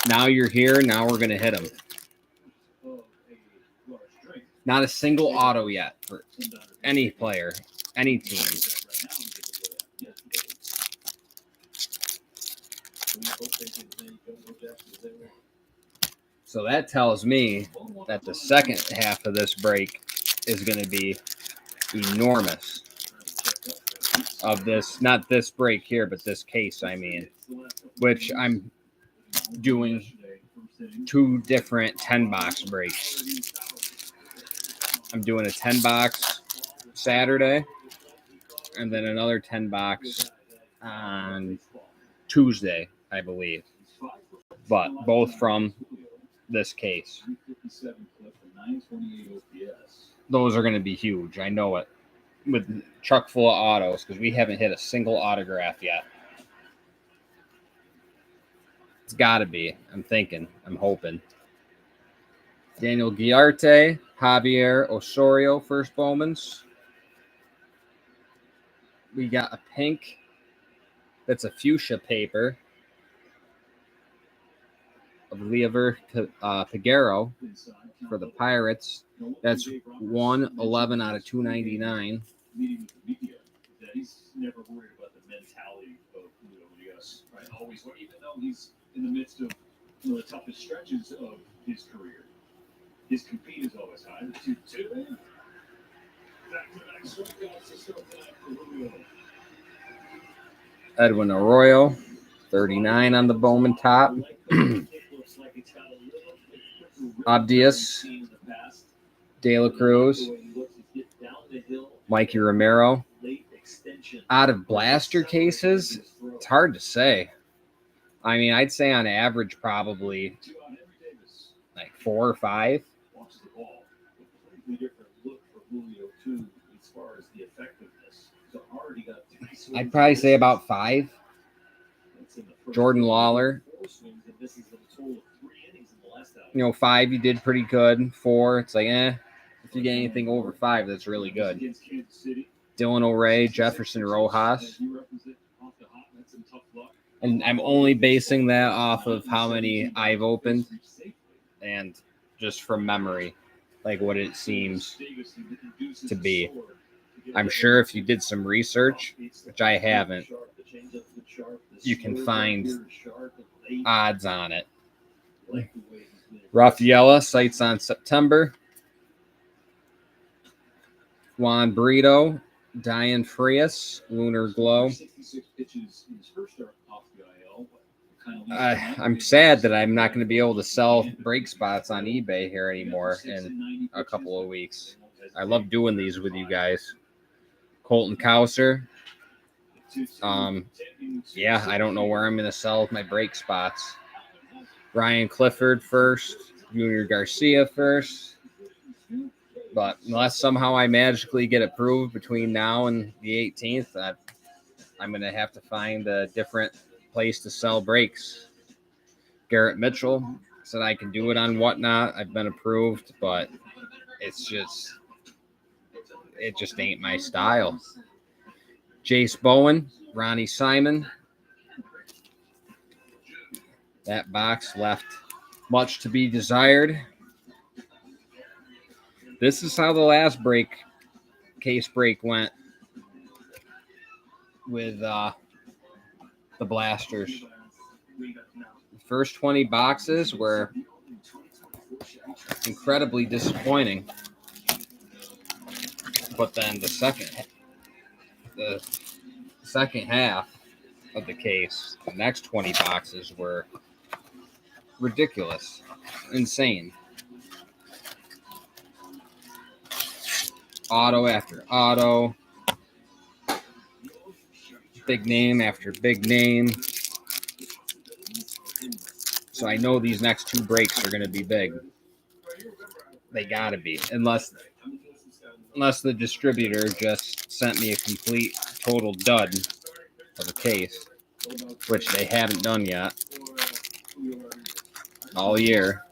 Now you're here. Now we're going to hit them. Not a single auto yet for any player, any team. So that tells me that the second half of this break is going to be enormous. Of this, not this break here, but this case, I mean, which I'm doing 2 different 10-box breaks. I'm doing a 10-box Saturday and then another 10-box on Tuesday, I believe. But both from this case. Those are going to be huge. I know it. With truck full of autos, because we haven't hit a single autograph yet. It's got to be. I'm thinking. I'm hoping. Daniel Guiarte, Javier Osorio, first Bowman's. We got a pink. That's a fuchsia paper of Leover Peguero for the Pirates. That's 111 out of 299. He's never worried about the mentality of Julio Urias, right? Always, even though he's in the midst of the toughest stretches of his career, his compete is always high. The 2-2. Back-to-back strikeouts to start that for Julio. Edwin Arroyo, 39 on the Bowman top. Obvious. De La Cruz. Mikey Romero. Out of blaster cases, it's hard to say. I mean, I'd say on average probably like 4 or 5. I'd probably say about 5. Jordan Lawler. 5, you did pretty good. 4, it's like, if you get anything over 5, that's really good. Dylan O'Reilly, Jefferson Rojas. And I'm only basing that off of how many I've opened and just from memory, like what it seems to be. I'm sure if you did some research, which I haven't, you can find odds on it. Rafaela, sights on September. Juan Brito, Diane Frias, Lunar Glow. I'm sad that I'm not going to be able to sell break spots on eBay here anymore in a couple of weeks. I love doing these with you guys. Colton Cowser. Yeah, I don't know where I'm going to sell my break spots. Ryan Clifford first. Junior Garcia first. But unless somehow I magically get approved between now and the 18th, I'm going to have to find a different place to sell breaks. Garrett Mitchell said I can do it on Whatnot. I've been approved, but it just ain't my style. Jace Bowen, Ronnie Simon. That box left much to be desired. This is how the last case break went with the Blasters. The first 20 boxes were incredibly disappointing. But then the second half of the case, the next 20 boxes were ridiculous, insane. Auto after auto, big name after big name. So I know these next two breaks are going to be big. They got to be, unless the distributor just sent me a complete total dud of a case, which they haven't done yet all year.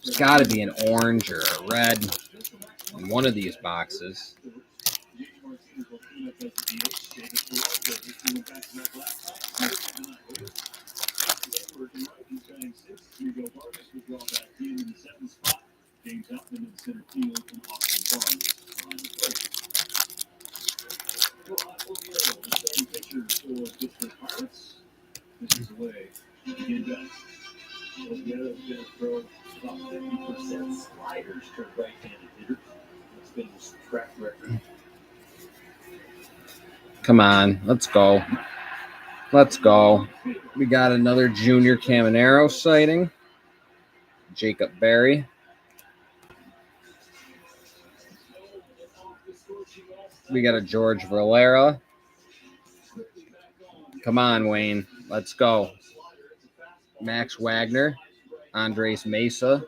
It's got to be an orange or a red in one of these boxes. Come on, let's go. Let's go. We got another Junior Caminero sighting. Jacob Berry. We got a George Valera. Come on, Wayne. Let's go. Max Wagner. Andres Mesa.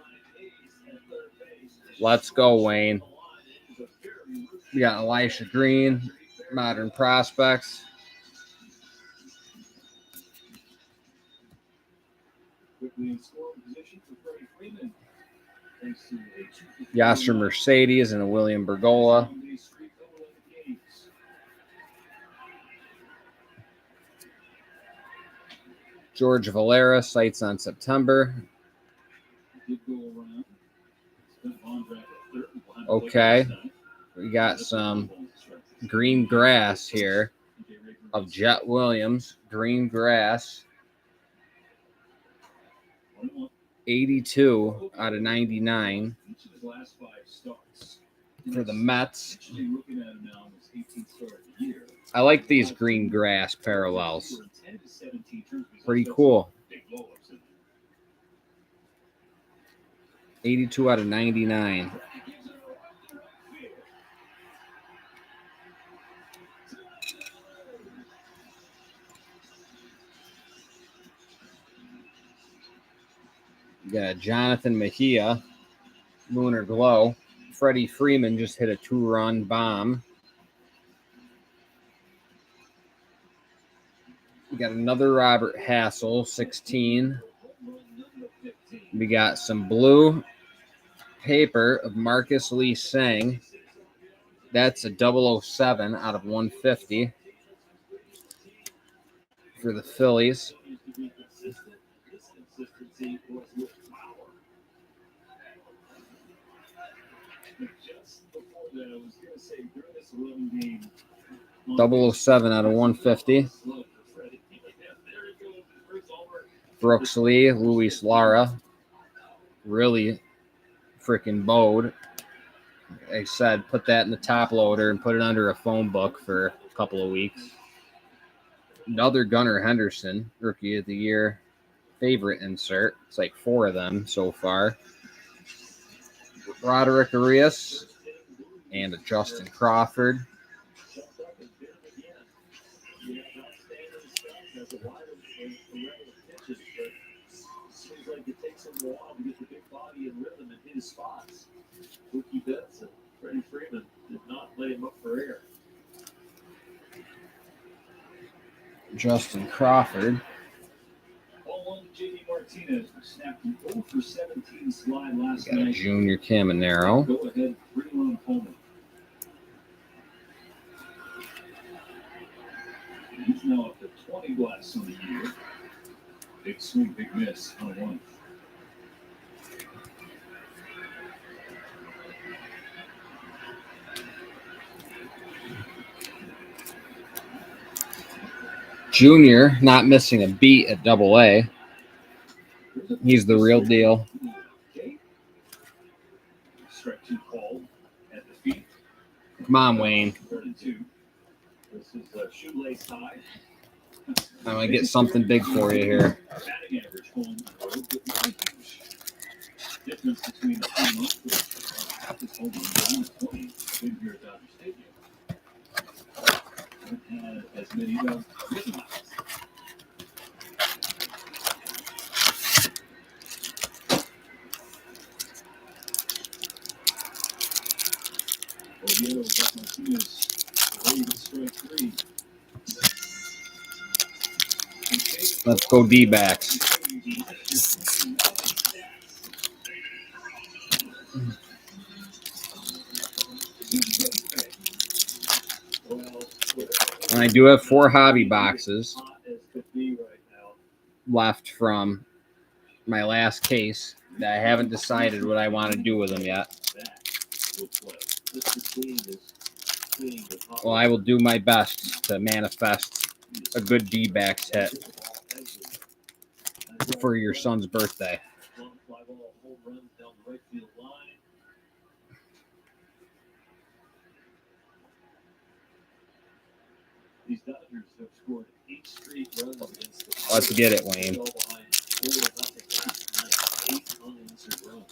Let's go, Wayne. We got Elisha Green. Modern Prospects. Yasser Mercedes and a William Bergola. George Valera, sights on September. Okay. We got some green grass here of Jet Williams. Green grass. 82 out of 99 for the Mets. I like these green grass parallels. Pretty cool. 82 out of 99. We got Jonathan Mejia, Lunar Glow. Freddie Freeman just hit a 2-run bomb. We got another Robert Hassel, 16. We got some blue paper of Marcus Lee Sang. That's a 007 out of 150 for the Phillies. Double 07 out of 150. Brooks Lee, Luis Lara. Really freaking bowed. Like I said, put that in the top loader and put it under a phone book for a couple of weeks. Another Gunnar Henderson, Rookie of the Year favorite insert. It's like 4 of them so far. Roderick Arias, and a Justin Crawford. Seems like it takes him a while to get the big body and rhythm in his spots. Mookie Betts and Freddie Freeman did not lay him up for air. Justin Crawford. Ball one, J.D. Martinez snapped an 0 for 17 slide last Got a night. Junior Caminero. Go ahead, 3-run homer. He's now up to 20 blasts on the year. Big swing, big miss on one. Junior not missing a beat at Double-A. He's the real deal. Okay. Strike two called at the feet. Come on, Wayne. 32. This is a shoelace high. I'm going to get something big for you here. Batting average home and road, but not huge. Difference between the 2 months was his home run 20 been here at Dodger Stadium. Haven't had as many written outs. Oviedo got Martinez away with strike 3. Let's go D-backs. And I do have 4 hobby boxes left from my last case that I haven't decided what I want to do with them yet. Well, I will do my best to manifest a good D-backs hit for your son's birthday. These Dodgers have scored 8 straight runs against the Pirates. Let's get it, Wayne. 8 unanswered runs.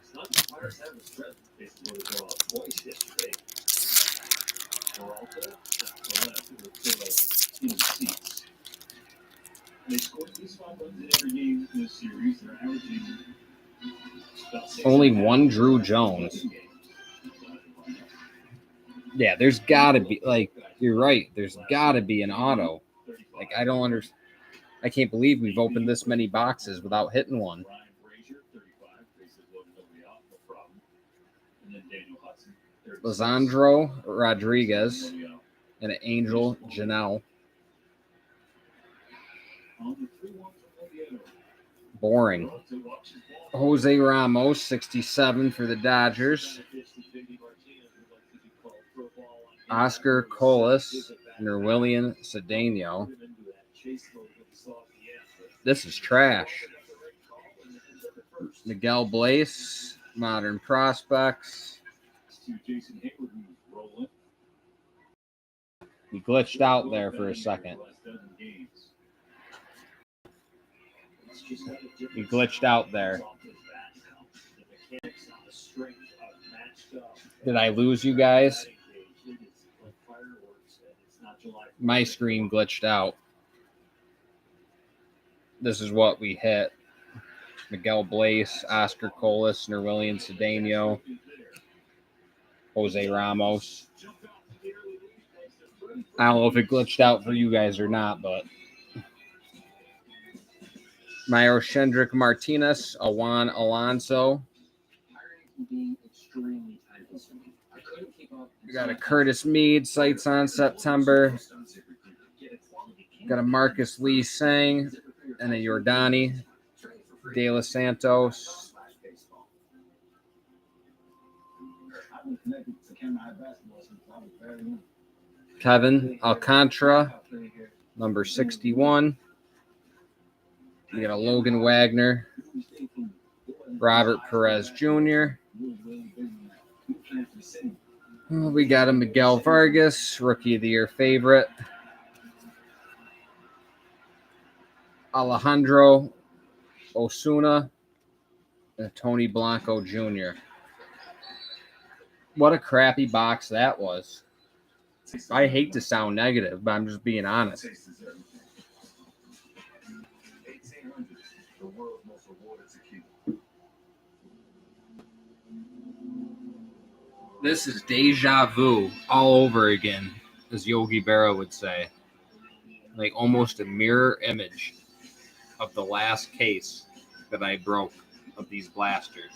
It's not the Pirates have a strength. They scored a goal twice yesterday. Peralta, the left, who were still in the seats. They scored at least 5 runs in every game in this series. They're averaging about 6. Only one Drew Jones. Yeah, there's got to be, like, you're right. There's got to be an auto. Like, I don't understand. I can't believe we've opened this many boxes without hitting one. Lisandro Rodriguez and an Angel Janelle. Boring. Jose Ramos, 67 for the Dodgers. Oscar Colas, Nerwillian Cedeno. This is trash. Miguel Blaze, Modern Prospects. He glitched out there for a second. He glitched out there. Did I lose you guys? My screen glitched out. This is what we hit. Miguel Blaze, Oscar Colas, Nerwillian Cedeno, Jose Ramos. I don't know if it glitched out for you guys or not, but Mayo Shendrick Martinez, Juan Alonso. We got a Curtis Mead, sights on September. Got a Marcus Lee Sang and a Jordani De Los Santos. Kevin Alcantara, number 61. We got a Logan Wagner, Robert Perez Jr. We got a Miguel Vargas, Rookie of the Year favorite. Alejandro Osuna, Tony Blanco Jr. What a crappy box that was. I hate to sound negative, but I'm just being honest. This is deja vu all over again, as Yogi Berra would say. Like almost a mirror image of the last case that I broke of these blasters.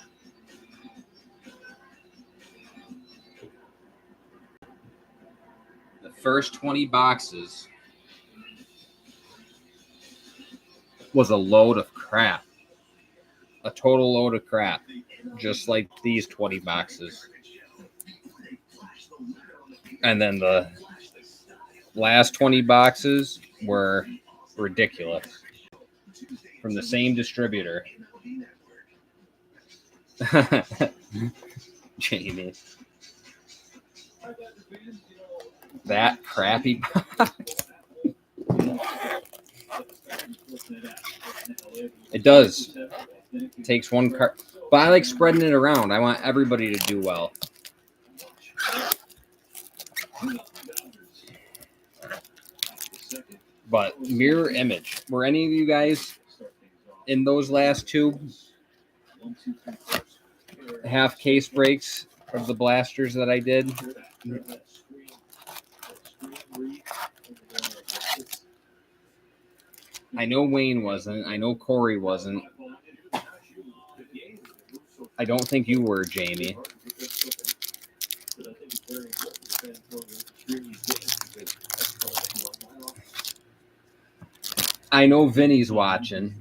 The first 20 boxes was a load of crap. A total load of crap. Just like these 20 boxes. And then the last 20 boxes were ridiculous. From the same distributor. Jamie. That crappy box. It does. It takes one card. But I like spreading it around. I want everybody to do well. But mirror image. Were any of you guys in those last two half case breaks of the blasters that I did? I know Wayne wasn't. I know Corey wasn't. I don't think you were, Jamie. I know Vinny's watching.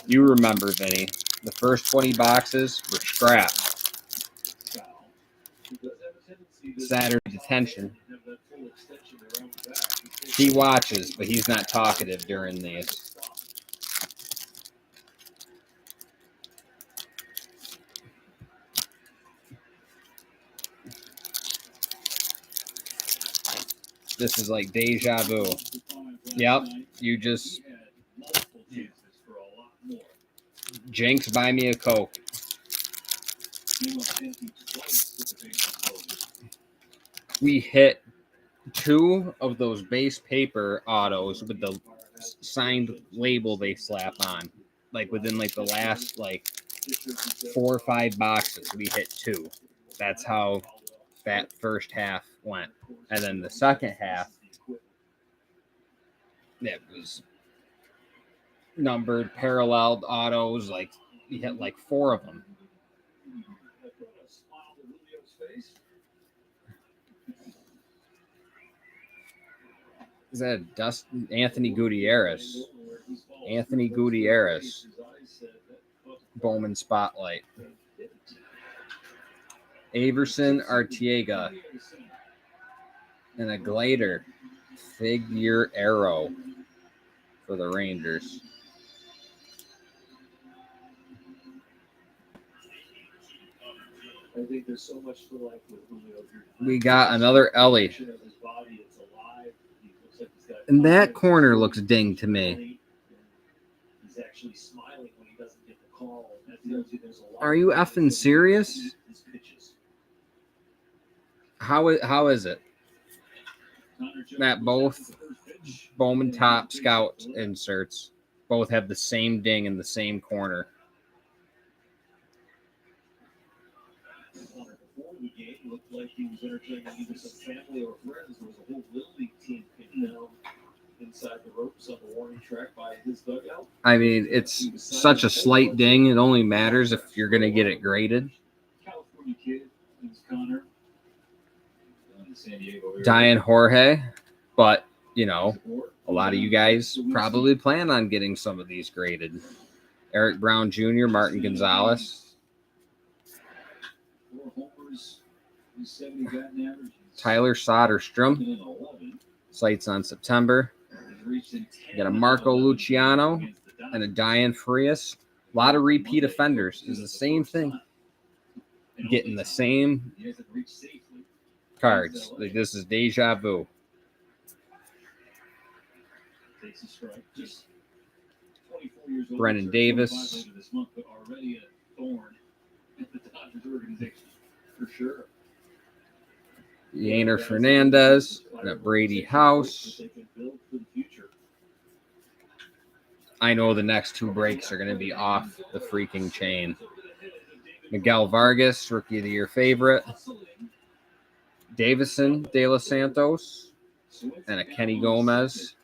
You remember, Vinny. The first 20 boxes were scrap. Saturday detention. He watches, but he's not talkative during these. This is like deja vu. Yep, you just... Jinx, buy me a Coke. We hit 2 of those base paper autos with the signed label they slap on. Like within like the last like 4 or 5 boxes, we hit 2. That's how that first half went. And then the second half, it was numbered, paralleled autos. Like we hit like 4 of them. Is that Dustin Anthony Gutierrez? Anthony Gutierrez. Bowman Spotlight. Averson Artiega. And a glider. Figure arrow for the Rangers. I think there's so much to like with Julio. We got another Ellie. And that corner looks dinged to me. He's actually smiling when he doesn't get the call. Are you effing serious? How is it that both Bowman Top Scout inserts both have the same ding in the same corner? Looked like he was entertaining either some family or friends. There was a whole little league team pinned down inside the ropes on the warning track by his dugout. I mean, it's such a slight ding. It only matters if you're going to get it graded. California kid, name's Connor. San Diego area. Diane Jorge, but you know, a lot of you guys probably plan on getting some of these graded. Eric Brown Jr., Martin Gonzalez. Tyler Soderstrom. Sights on September. You got a Marco Luciano and a Diane Frias. A lot of repeat offenders. It's the same thing. Getting the same cards. Like this is deja vu. Brennan Davis, Yainer Fernandez, Brady House. I know the next two breaks are going to be off the freaking chain. Miguel Vargas, Rookie of the Year favorite. Davison De Los Santos, and a Kenny Gomez.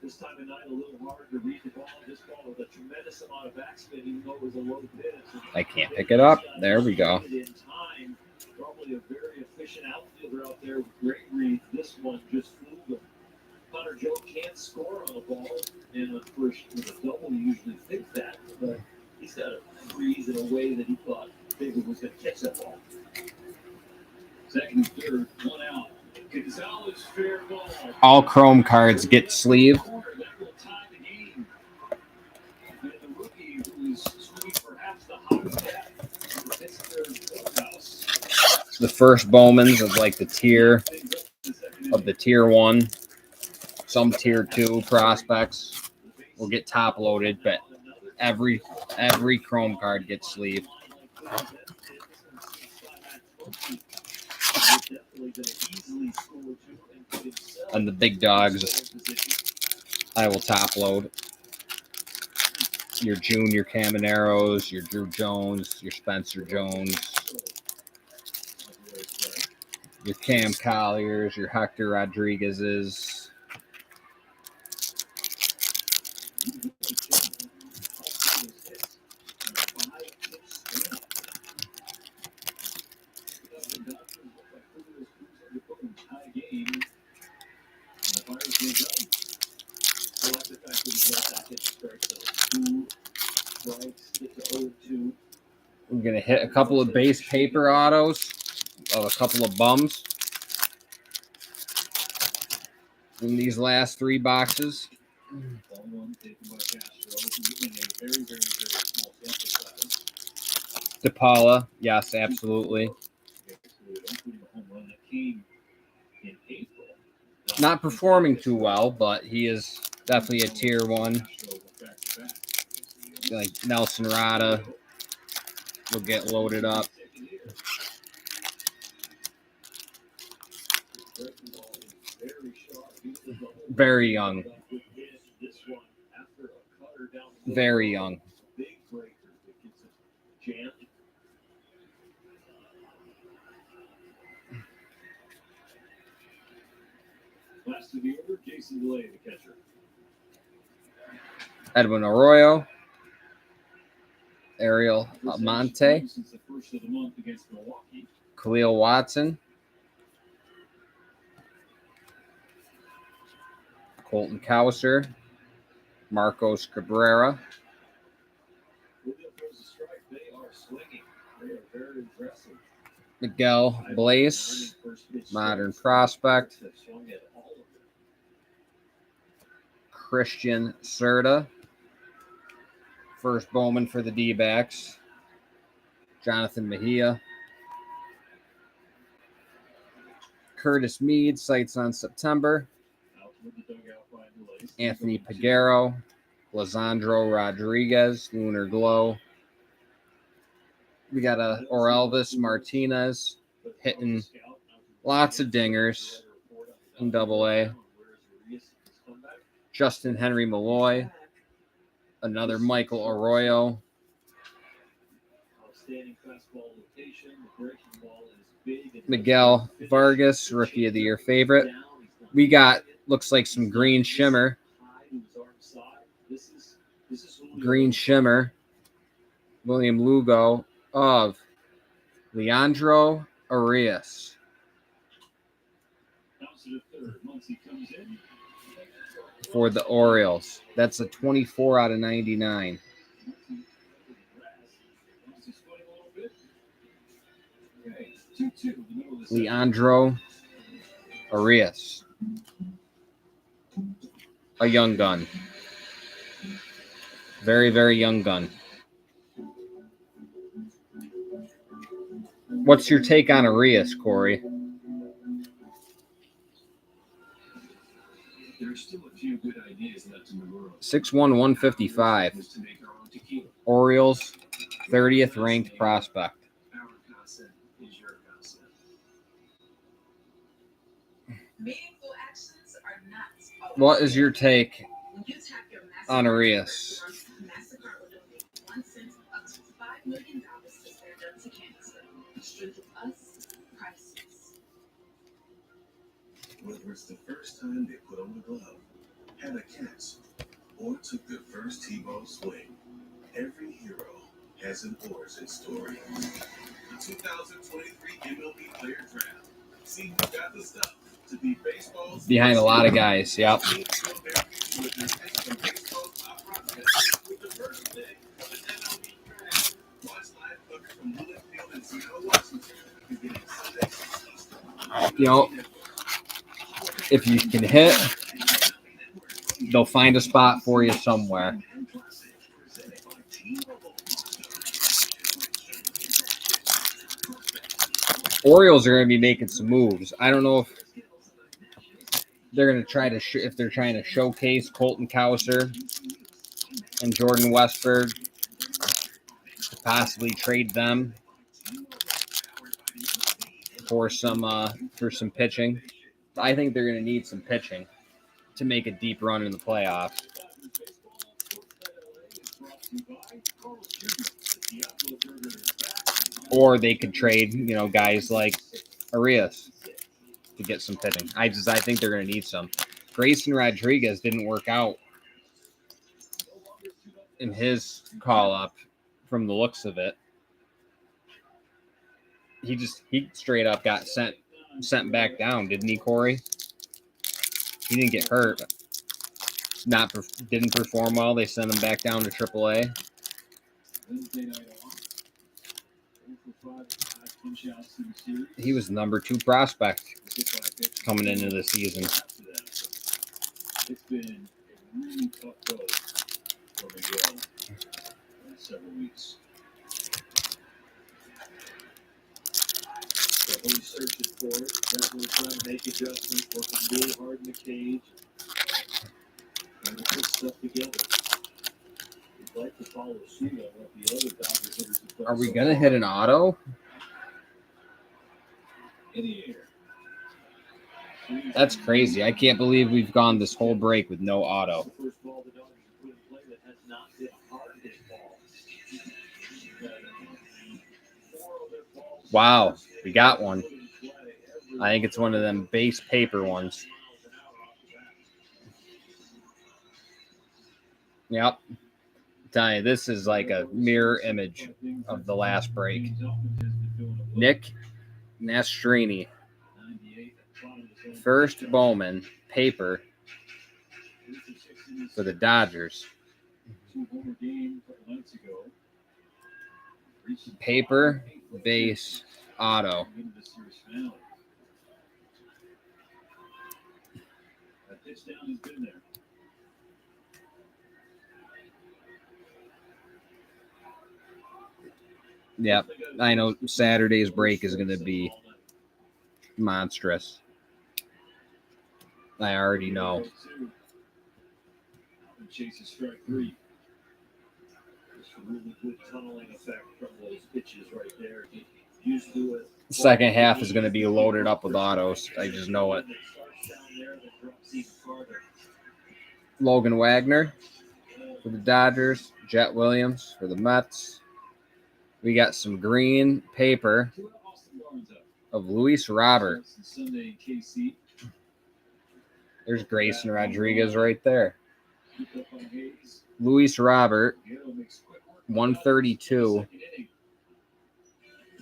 This time of night, a little hard to read the ball. This ball with a tremendous amount of backspin, even though it was a low pitch. I can't pick it up. There we go. Probably a very efficient outfielder out there with great read. This one just flew them. Hunter Joe can't score on a ball, and of course, with a double, you usually think that, but he's got to freeze in a way that he thought David was going to catch that ball. Second and third, one out. Gonzalez, fair ball. All Chrome cards get sleeve. The first Bowmans of like the tier of the tier 1, some tier 2 prospects will get top loaded, but every Chrome card gets sleeve. And the big dogs, I will top load. Your Junior Camaneros, your Drew Jones, your Spencer Jones, your Cam Colliers, your Hector Rodriguez's. I'm going to hit a couple of base paper autos of a couple of bums in these last 3 boxes. DePaula, yes, absolutely. Not performing too well, but he is definitely a tier 1. Like Nelson Rada will get loaded up. Very young. Very young. Last of the order, Jason Delay, the catcher. Edwin Arroyo. Ariel Monte. Khalil Watson. Colton Cowser. Marcos Cabrera. Miguel Blaze. Modern prospect. Christian Serta. First Bowman for the D-backs. Jonathan Mejia. Curtis Mead, sights on September. Anthony Pagero. Lisandro Rodriguez, Lunar Glow. We got a Orelvis Martinez hitting lots of dingers in Double-A. Justin Henry Malloy. Another Michael Arroyo. Miguel Vargas, Rookie of the Year favorite. We got, looks like some green shimmer. Green shimmer. William Lugo of Leandro Arias. For the Orioles. That's a 24 out of 99. Leandro Arias. A young gun. Very, very young gun. What's your take on Arias, Corey? There's still a few good ideas left in the world. 6'1", 155. Was to make our own tequila. Orioles, 30th ranked prospect. Our concept is your concept. Meaningful actions are not always What is your take When you tap your on MasterCard Arias? MasterCard will donate 1 cent up to $5 million to Stand Up to Cancer. Strength of us, priceless. Whether it's the first time they put on the glove, had a catch, or took their first T-ball swing, every hero has an origin story. The 2023 MLB Player Draft. See who got the stuff to be baseball's Behind a lot of guys. Yep. teams build their future with their pick from baseball's top prospects. With the first pick of the MLB Draft, watch live coverage from Lewis Field in Seattle, Washington, beginning Sunday, 6 Eastern. You know, if you can hit, they'll find a spot for you somewhere. Orioles are going to be making some moves. I don't know if they're going to try to if they're trying to showcase Colton Cowser and Jordan Westburg to possibly trade them for some pitching. I think they're going to need some pitching to make a deep run in the playoffs. Or they could trade, guys like Arias to get some pitching. I think they're going to need some. Grayson Rodriguez didn't work out in his call-up from the looks of it. He straight up got sent back down, didn't he, Corey? He didn't get hurt. Didn't perform well. They sent him back down to AAA. He was the number 2 prospect coming into the season. It's been a really tough go for Miguel in several weeks. So he's searching for it. Definitely trying to make adjustments, working really hard in the cage, trying to put stuff together. He'd like to follow suit on what the other Dodgers hitters have done. Are we so going to far. hit an auto? In the air. That's crazy. I can't believe we've gone this whole break with no auto. The first ball the Dodgers have put in play that has not been a hard hit ball. 4 of their balls. Wow, we got one. I think it's one of them base paper ones. Yep. I'm telling you, this is like a mirror image of the last break. Nick Nastrini. First Bowman, paper for the Dodgers. Paper, base, auto. Yep, I know Saturday's break is going to be monstrous. I already know. Chases strike 3. Just a really good tunneling effect from those pitches right there. He used to it. Second half is going to be loaded up with autos. I just know it. Logan Wagner for the Dodgers. Jet Williams for the Mets. We got some green paper of Luis Robert. There's Grayson Rodriguez right there. Luis Robert, 132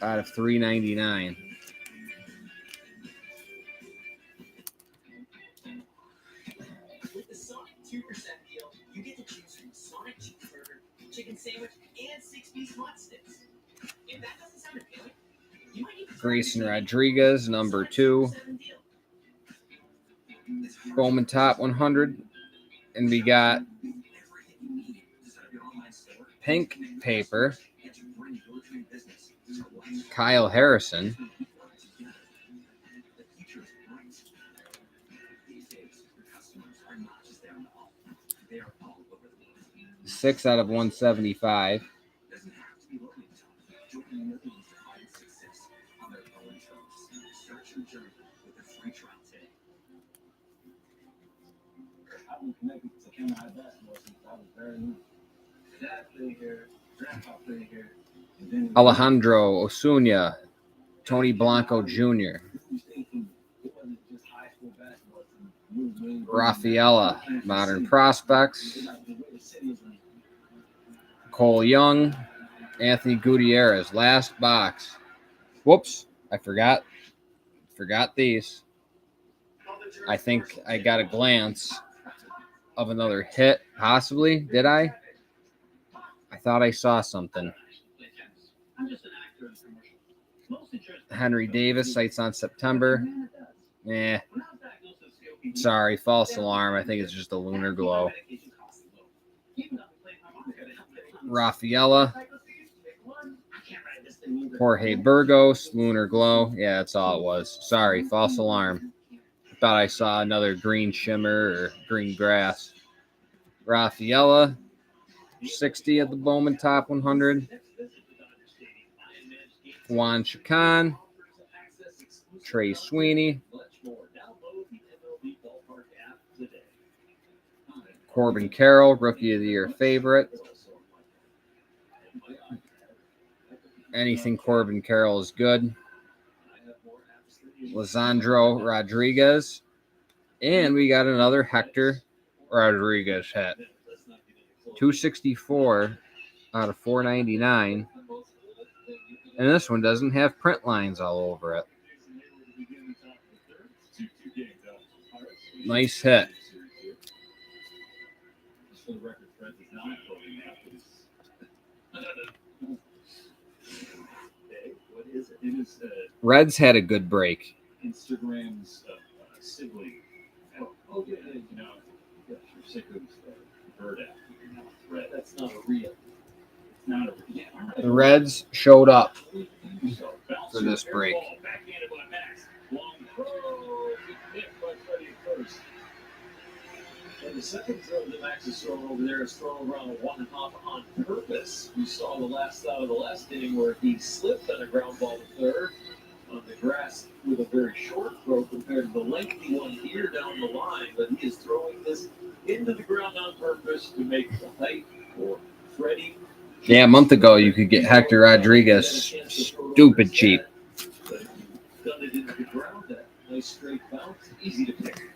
out of 399. With the Sonic 2% deal, you get to choose from Sonic cheeseburger, chicken sandwich, and 6-piece hot sticks. If that doesn't sound appealing, you might need to try Grayson the Rodriguez, number 2. Sonic 2% deal. Bowman top 100. And we got pink paper, Kyle Harrison. 6 out of 175. Alejandro Osuna, Tony Blanco Jr., Rafaela, Modern Prospects, Cole Young, Anthony Gutierrez. Last box. Whoops, I forgot these. I think I got a glance of another hit, possibly. Did I? I thought I saw something. Henry Davis, sights on September. Sorry, false alarm. I think it's just a lunar glow. Rafaela, Jorge Burgos, lunar glow. Yeah, that's all it was. Sorry, false alarm. Thought I saw another green shimmer or green grass. Rafaela, 60 of the Bowman Top 100. Juan Chacon, Trey Sweeney, Corbin Carroll, Rookie of the Year favorite. Anything Corbin Carroll is good. Lisandro Rodriguez. And we got another Hector Rodriguez hit. 264 out of 499. And this one doesn't have print lines all over it. Nice hit. Reds had a good break. Instagram's sibling. Oh, yeah, you know, you're sick of bird after. That's not a real. It's not a real. The Reds showed up for this break. And the second throw that Max is throwing over there is thrown around a 1.5 on purpose. We saw the last out of the last inning where he slipped on a ground ball to third on the grass with a very short throw compared to the lengthy one here down the line. But he is throwing this into the ground on purpose to make the height for Freddie. Yeah, a month ago you could get Hector Rodriguez stupid cheap. But if you've done it into the ground, that nice straight bounce, easy to pick.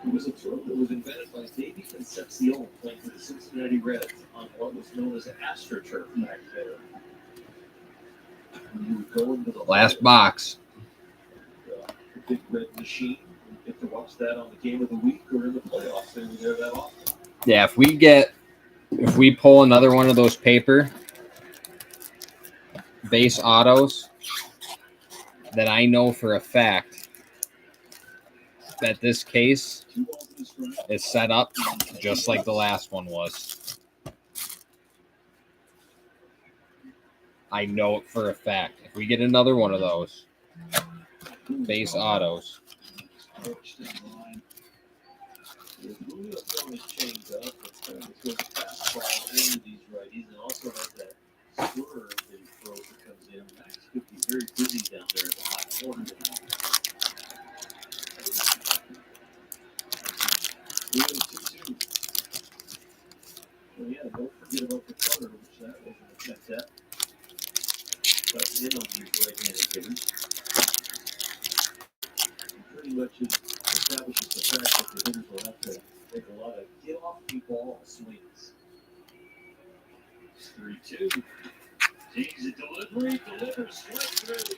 It was a throw that was invented by Davey Concepcion playing for the Cincinnati Reds on what was known as AstroTurf back there. You would go into the Last box. The big red machine. You get to watch that on the game of the week or in the playoffs. They were there that often. Yeah, if we pull another one of those paper base autos, then I know for a fact that this case is set up just like the last one was. I know it for a fact. If we get another one of those base autos, Very busy down there at the hot corner. Well, yeah, don't forget about the color, which that wasn't affect that. But in on these right-handed hitters. Pretty much it establishes the fact that the hitters will have to make a lot of get-off-the-ball swings. 3-2. Change the delivery, delivers strike three.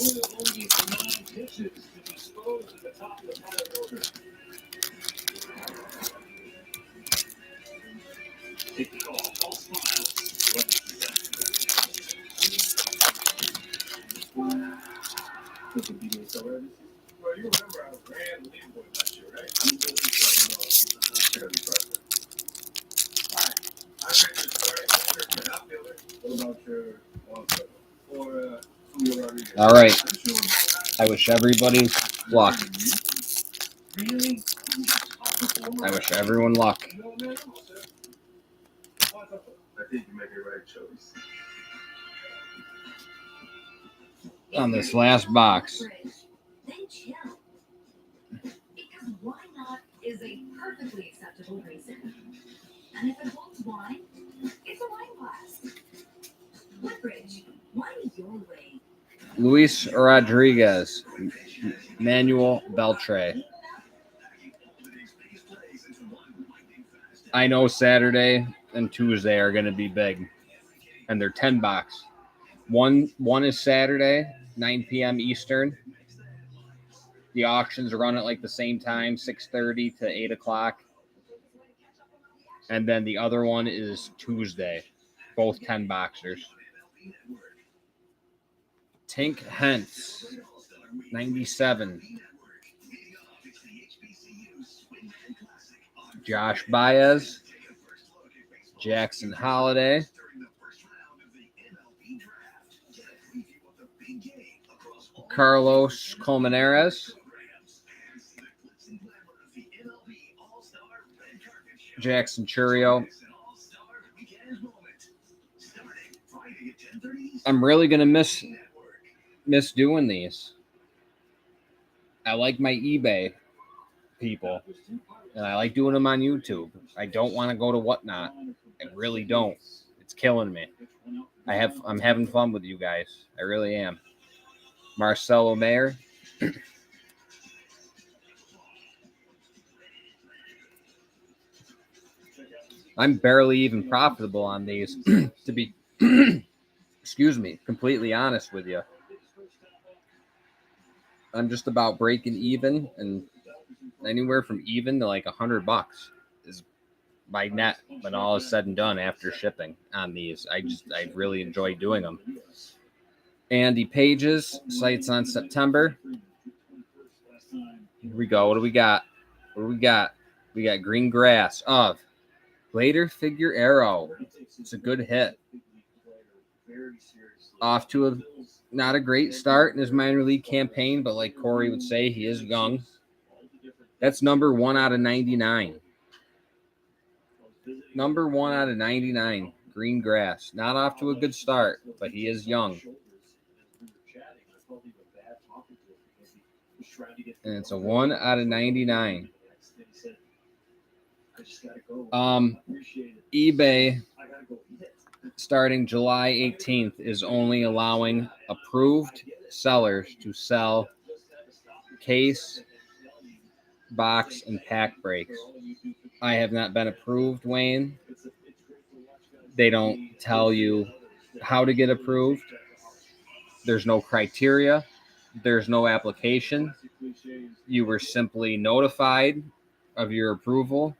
Well, only 9 pitches to dispose at the top of the 5th order. Take the call. All smiles. Well, you remember I was grand lead boy last year, right? I'm going to try to be president. All right. I'm ready to start an outfielder. What about your or Julio Rodriguez? all right. I wish everybody luck. I wish everyone luck. I think you make the right choice. On this last box. Then chill. Because why not is a perfectly acceptable reason. And if it holds wine, it's a wine glass. Woodbridge, wine your way. Luis Rodriguez, Manuel Beltre. I know Saturday and Tuesday are going to be big, and they're $10. One is Saturday, 9 p.m. Eastern. The auctions run at like the same time, 6:30 to 8 o'clock. And then the other one is Tuesday, both 10 boxers. Tink Hentz, 97. Josh Baez, Jackson Holiday, Carlos Colmenares, Jackson Churio. I'm really gonna miss doing these. I like my eBay people, and I like doing them on YouTube. I don't want to go to Whatnot. I really don't. It's killing me. I'm having fun with you guys. I really am. Marcelo Mayer. I'm barely even profitable on these, to be, excuse me, completely honest with you. I'm just about breaking even, and anywhere from even to like $100 is my net when all is said and done after shipping on these. I really enjoy doing them. Andy Pages, sights on September. Here we go. What do we got? We got Green Grass of Later Figure Arrow. It's a good hit. Off to not a great start in his minor league campaign, but like Corey would say, he is young. That's number 1 out of 99. Number 1 out of 99. Green Grass. Not off to a good start, but he is young. And it's a 1 out of 99. eBay, starting July 18th, is only allowing approved sellers to sell case, box, and pack breaks. I have not been approved, Wayne. They don't tell you how to get approved. There's no criteria. There's no application. You were simply notified of your approval.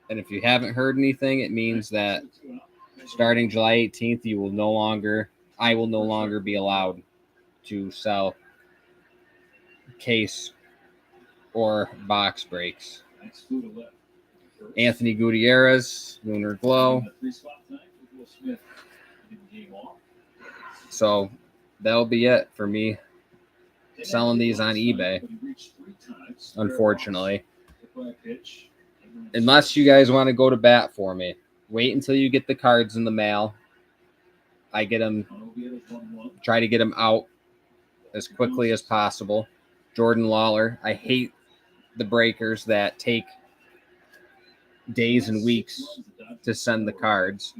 And if you haven't heard anything, it means that starting July 18th, I will no longer be allowed to sell case or box breaks. Anthony Gutierrez, Lunar Glow. So that'll be it for me selling these on eBay, unfortunately. Unless you guys want to go to bat for me. Wait until you get the cards in the mail. I get them, try to get them out as quickly as possible. Jordan Lawler. I hate the breakers that take days and weeks to send the cards.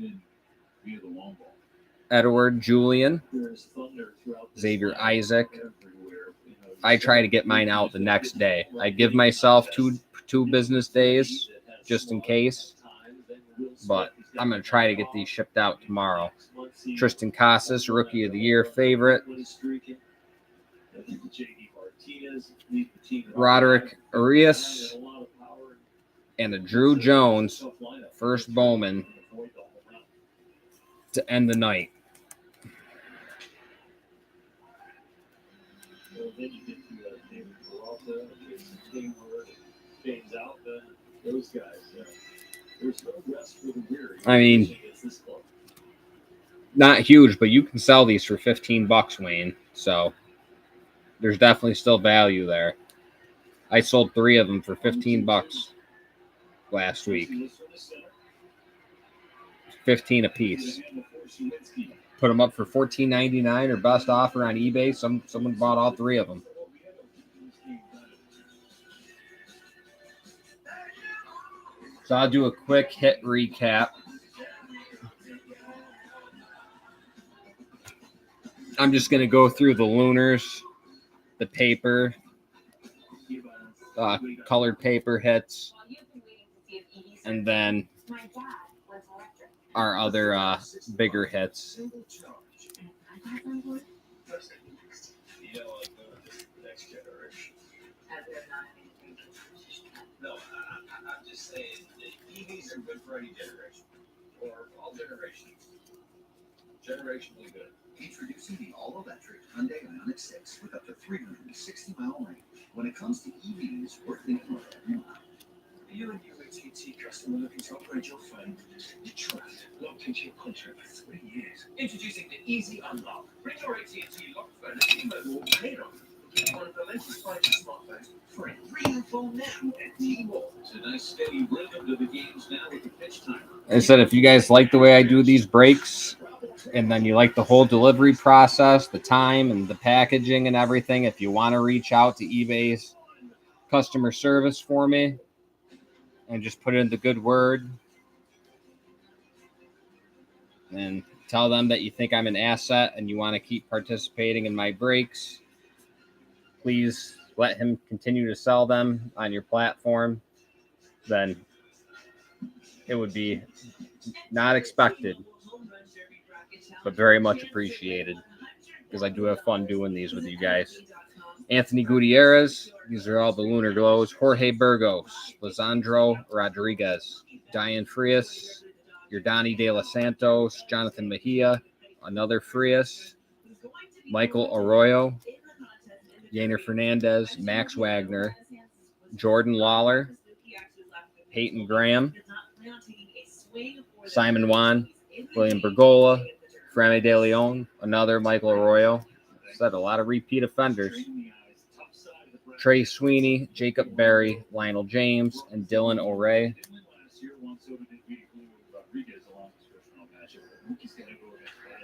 Edward Julian. Xavier Isaac. I try to get mine out the next day. I give myself two business days just in case, but I'm going to try to get these shipped out tomorrow. Tristan Casas, Rookie of the Year favorite. Roderick Arias and a Drew Jones first Bowman to end the night. I mean, not huge, but you can sell these for $15, Wayne. So there's definitely still value there. I sold 3 of them for $15 last week. 15 a piece. Put them up for $14.99 or best offer on eBay. Someone bought all 3 of them. So I'll do a quick hit recap. I'm just going to go through the Lunars, the paper, colored paper hits, and then our other bigger hits. No, I'm just saying that EVs are good for any generation, or all generations. Generationally good. Introducing the all-electric Hyundai Ioniq 6 with up to 360-mile range. When it comes to EVs, we're thinking of every mile. You and your AT&T customer looking to upgrade your phone, you trust. Locked into your contract for 3 years. Introducing the Easy Unlock. Bring your AT&T locked phone and T-Mobile paid off. Get one of the latest 5G smartphones for a real phone now at T-Mobile. It's a nice steady rhythm to the games now with the pitch timer. I said, if you guys like the way I do these breaks, and then you like the whole delivery process, the time and the packaging and everything, if you want to reach out to eBay's customer service for me and just put in the good word and tell them that you think I'm an asset and you want to keep participating in my breaks, please let him continue to sell them on your platform. Then it would be not expected, but very much appreciated, because I do have fun doing these with you guys. Anthony Gutierrez, these are all the Lunar Glows. Jorge Burgos, Lisandro Rodriguez, Diane Frias, Yordani De Los Santos, Jonathan Mejia, another Frias, Michael Arroyo, Yainer Fernandez, Max Wagner, Jordan Lawler, Peyton Graham, Simon Wan, William Bergola, Frame De Leon, another Michael Arroyo. Said a lot of repeat offenders. Trey Sweeney, Jacob Berry, Lionel James, and Dylan O'Ray.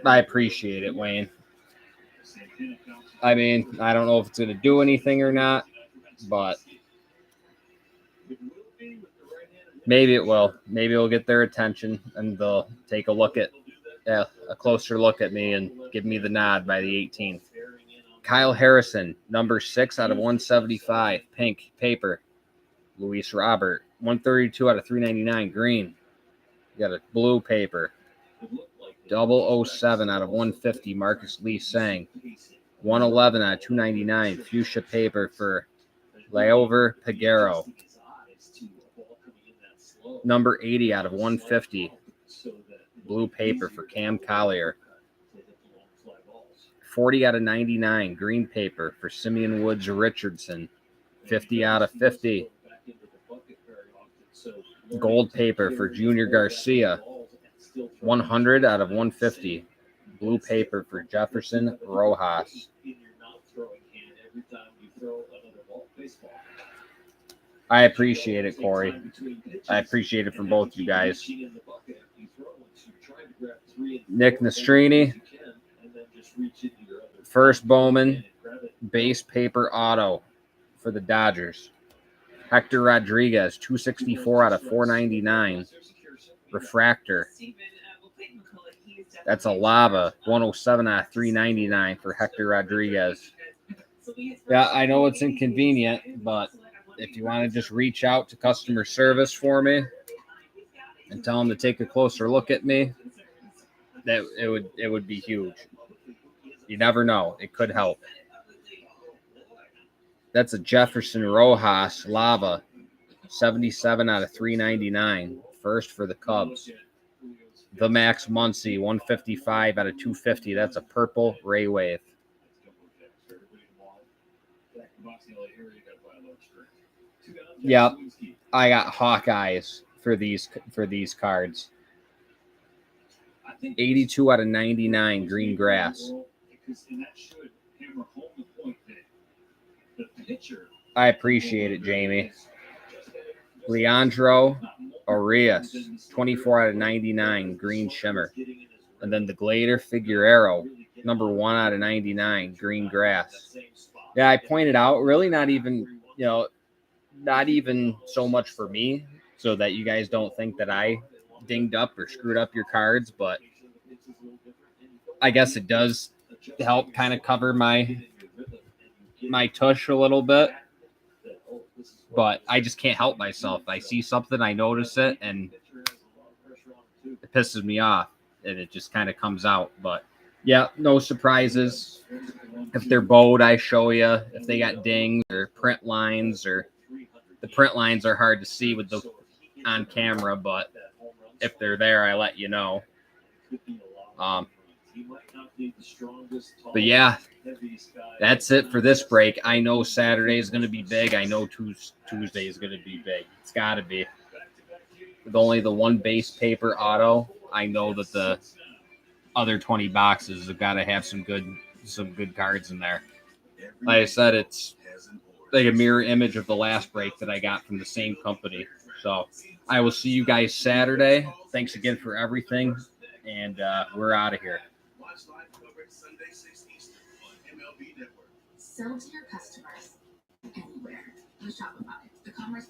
I appreciate it, Wayne. I mean, I don't know if it's going to do anything or not, but maybe it will. Maybe it'll get their attention and they'll take a look at a closer look at me and give me the nod by the 18th. Kyle Harrison, number 6 out of 175, pink paper. Luis Robert, 132 out of 399, green. You got a blue paper. 007 out of 150, Marcus Lee Sang. 111 out of 299, fuchsia paper for Laover Peguero. Number 80 out of 150, blue paper for Cam Collier. 40 out of 99, green paper for Simeon Woods Richardson. 50 out of 50, gold paper for Junior Garcia. 100 out of 150, blue paper for Jefferson Rojas. I appreciate it, Corey. I appreciate it from both you guys. Nick Nastrini, first Bowman, base paper auto for the Dodgers. Hector Rodriguez, 264 out of 499, refractor. That's a lava, 107 out of 399 for Hector Rodriguez. Yeah, I know it's inconvenient, but if you want to just reach out to customer service for me and tell them to take a closer look at me, that it would be huge. You never know. It could help. That's a Jefferson Rojas lava, 77 out of 399, first for the Cubs. The Max Muncy, 155 out of 250. That's a purple Ray Wave. Yep, I got Hawkeyes for these cards. 82 out of 99, green grass. I appreciate it, Jamie. Leandro Arias, 24 out of 99, green shimmer. And then the Glader Figueroa, number 1 out of 99, green grass. Yeah, I pointed out, really not even so much for me, so that you guys don't think that I dinged up or screwed up your cards, but I guess it does help kind of cover my tush a little bit. But I just can't help myself. I see something, I notice it, and it pisses me off, and it just kind of comes out. But yeah, no surprises. If they're bowed, I show you. If they got dings or print lines, or the print lines are hard to see with the on camera, but if they're there, I let you know. But yeah, that's it for this break. I know Saturday is going to be big. I know Tuesday is going to be big. It's got to be. With only the one base paper auto, I know that the other 20 boxes have got to have some good cards in there. Like I said, it's like a mirror image of the last break that I got from the same company. So I will see you guys Saturday. Thanks again for everything, and we're out of here. Sell to your customers anywhere with Shopify, the commerce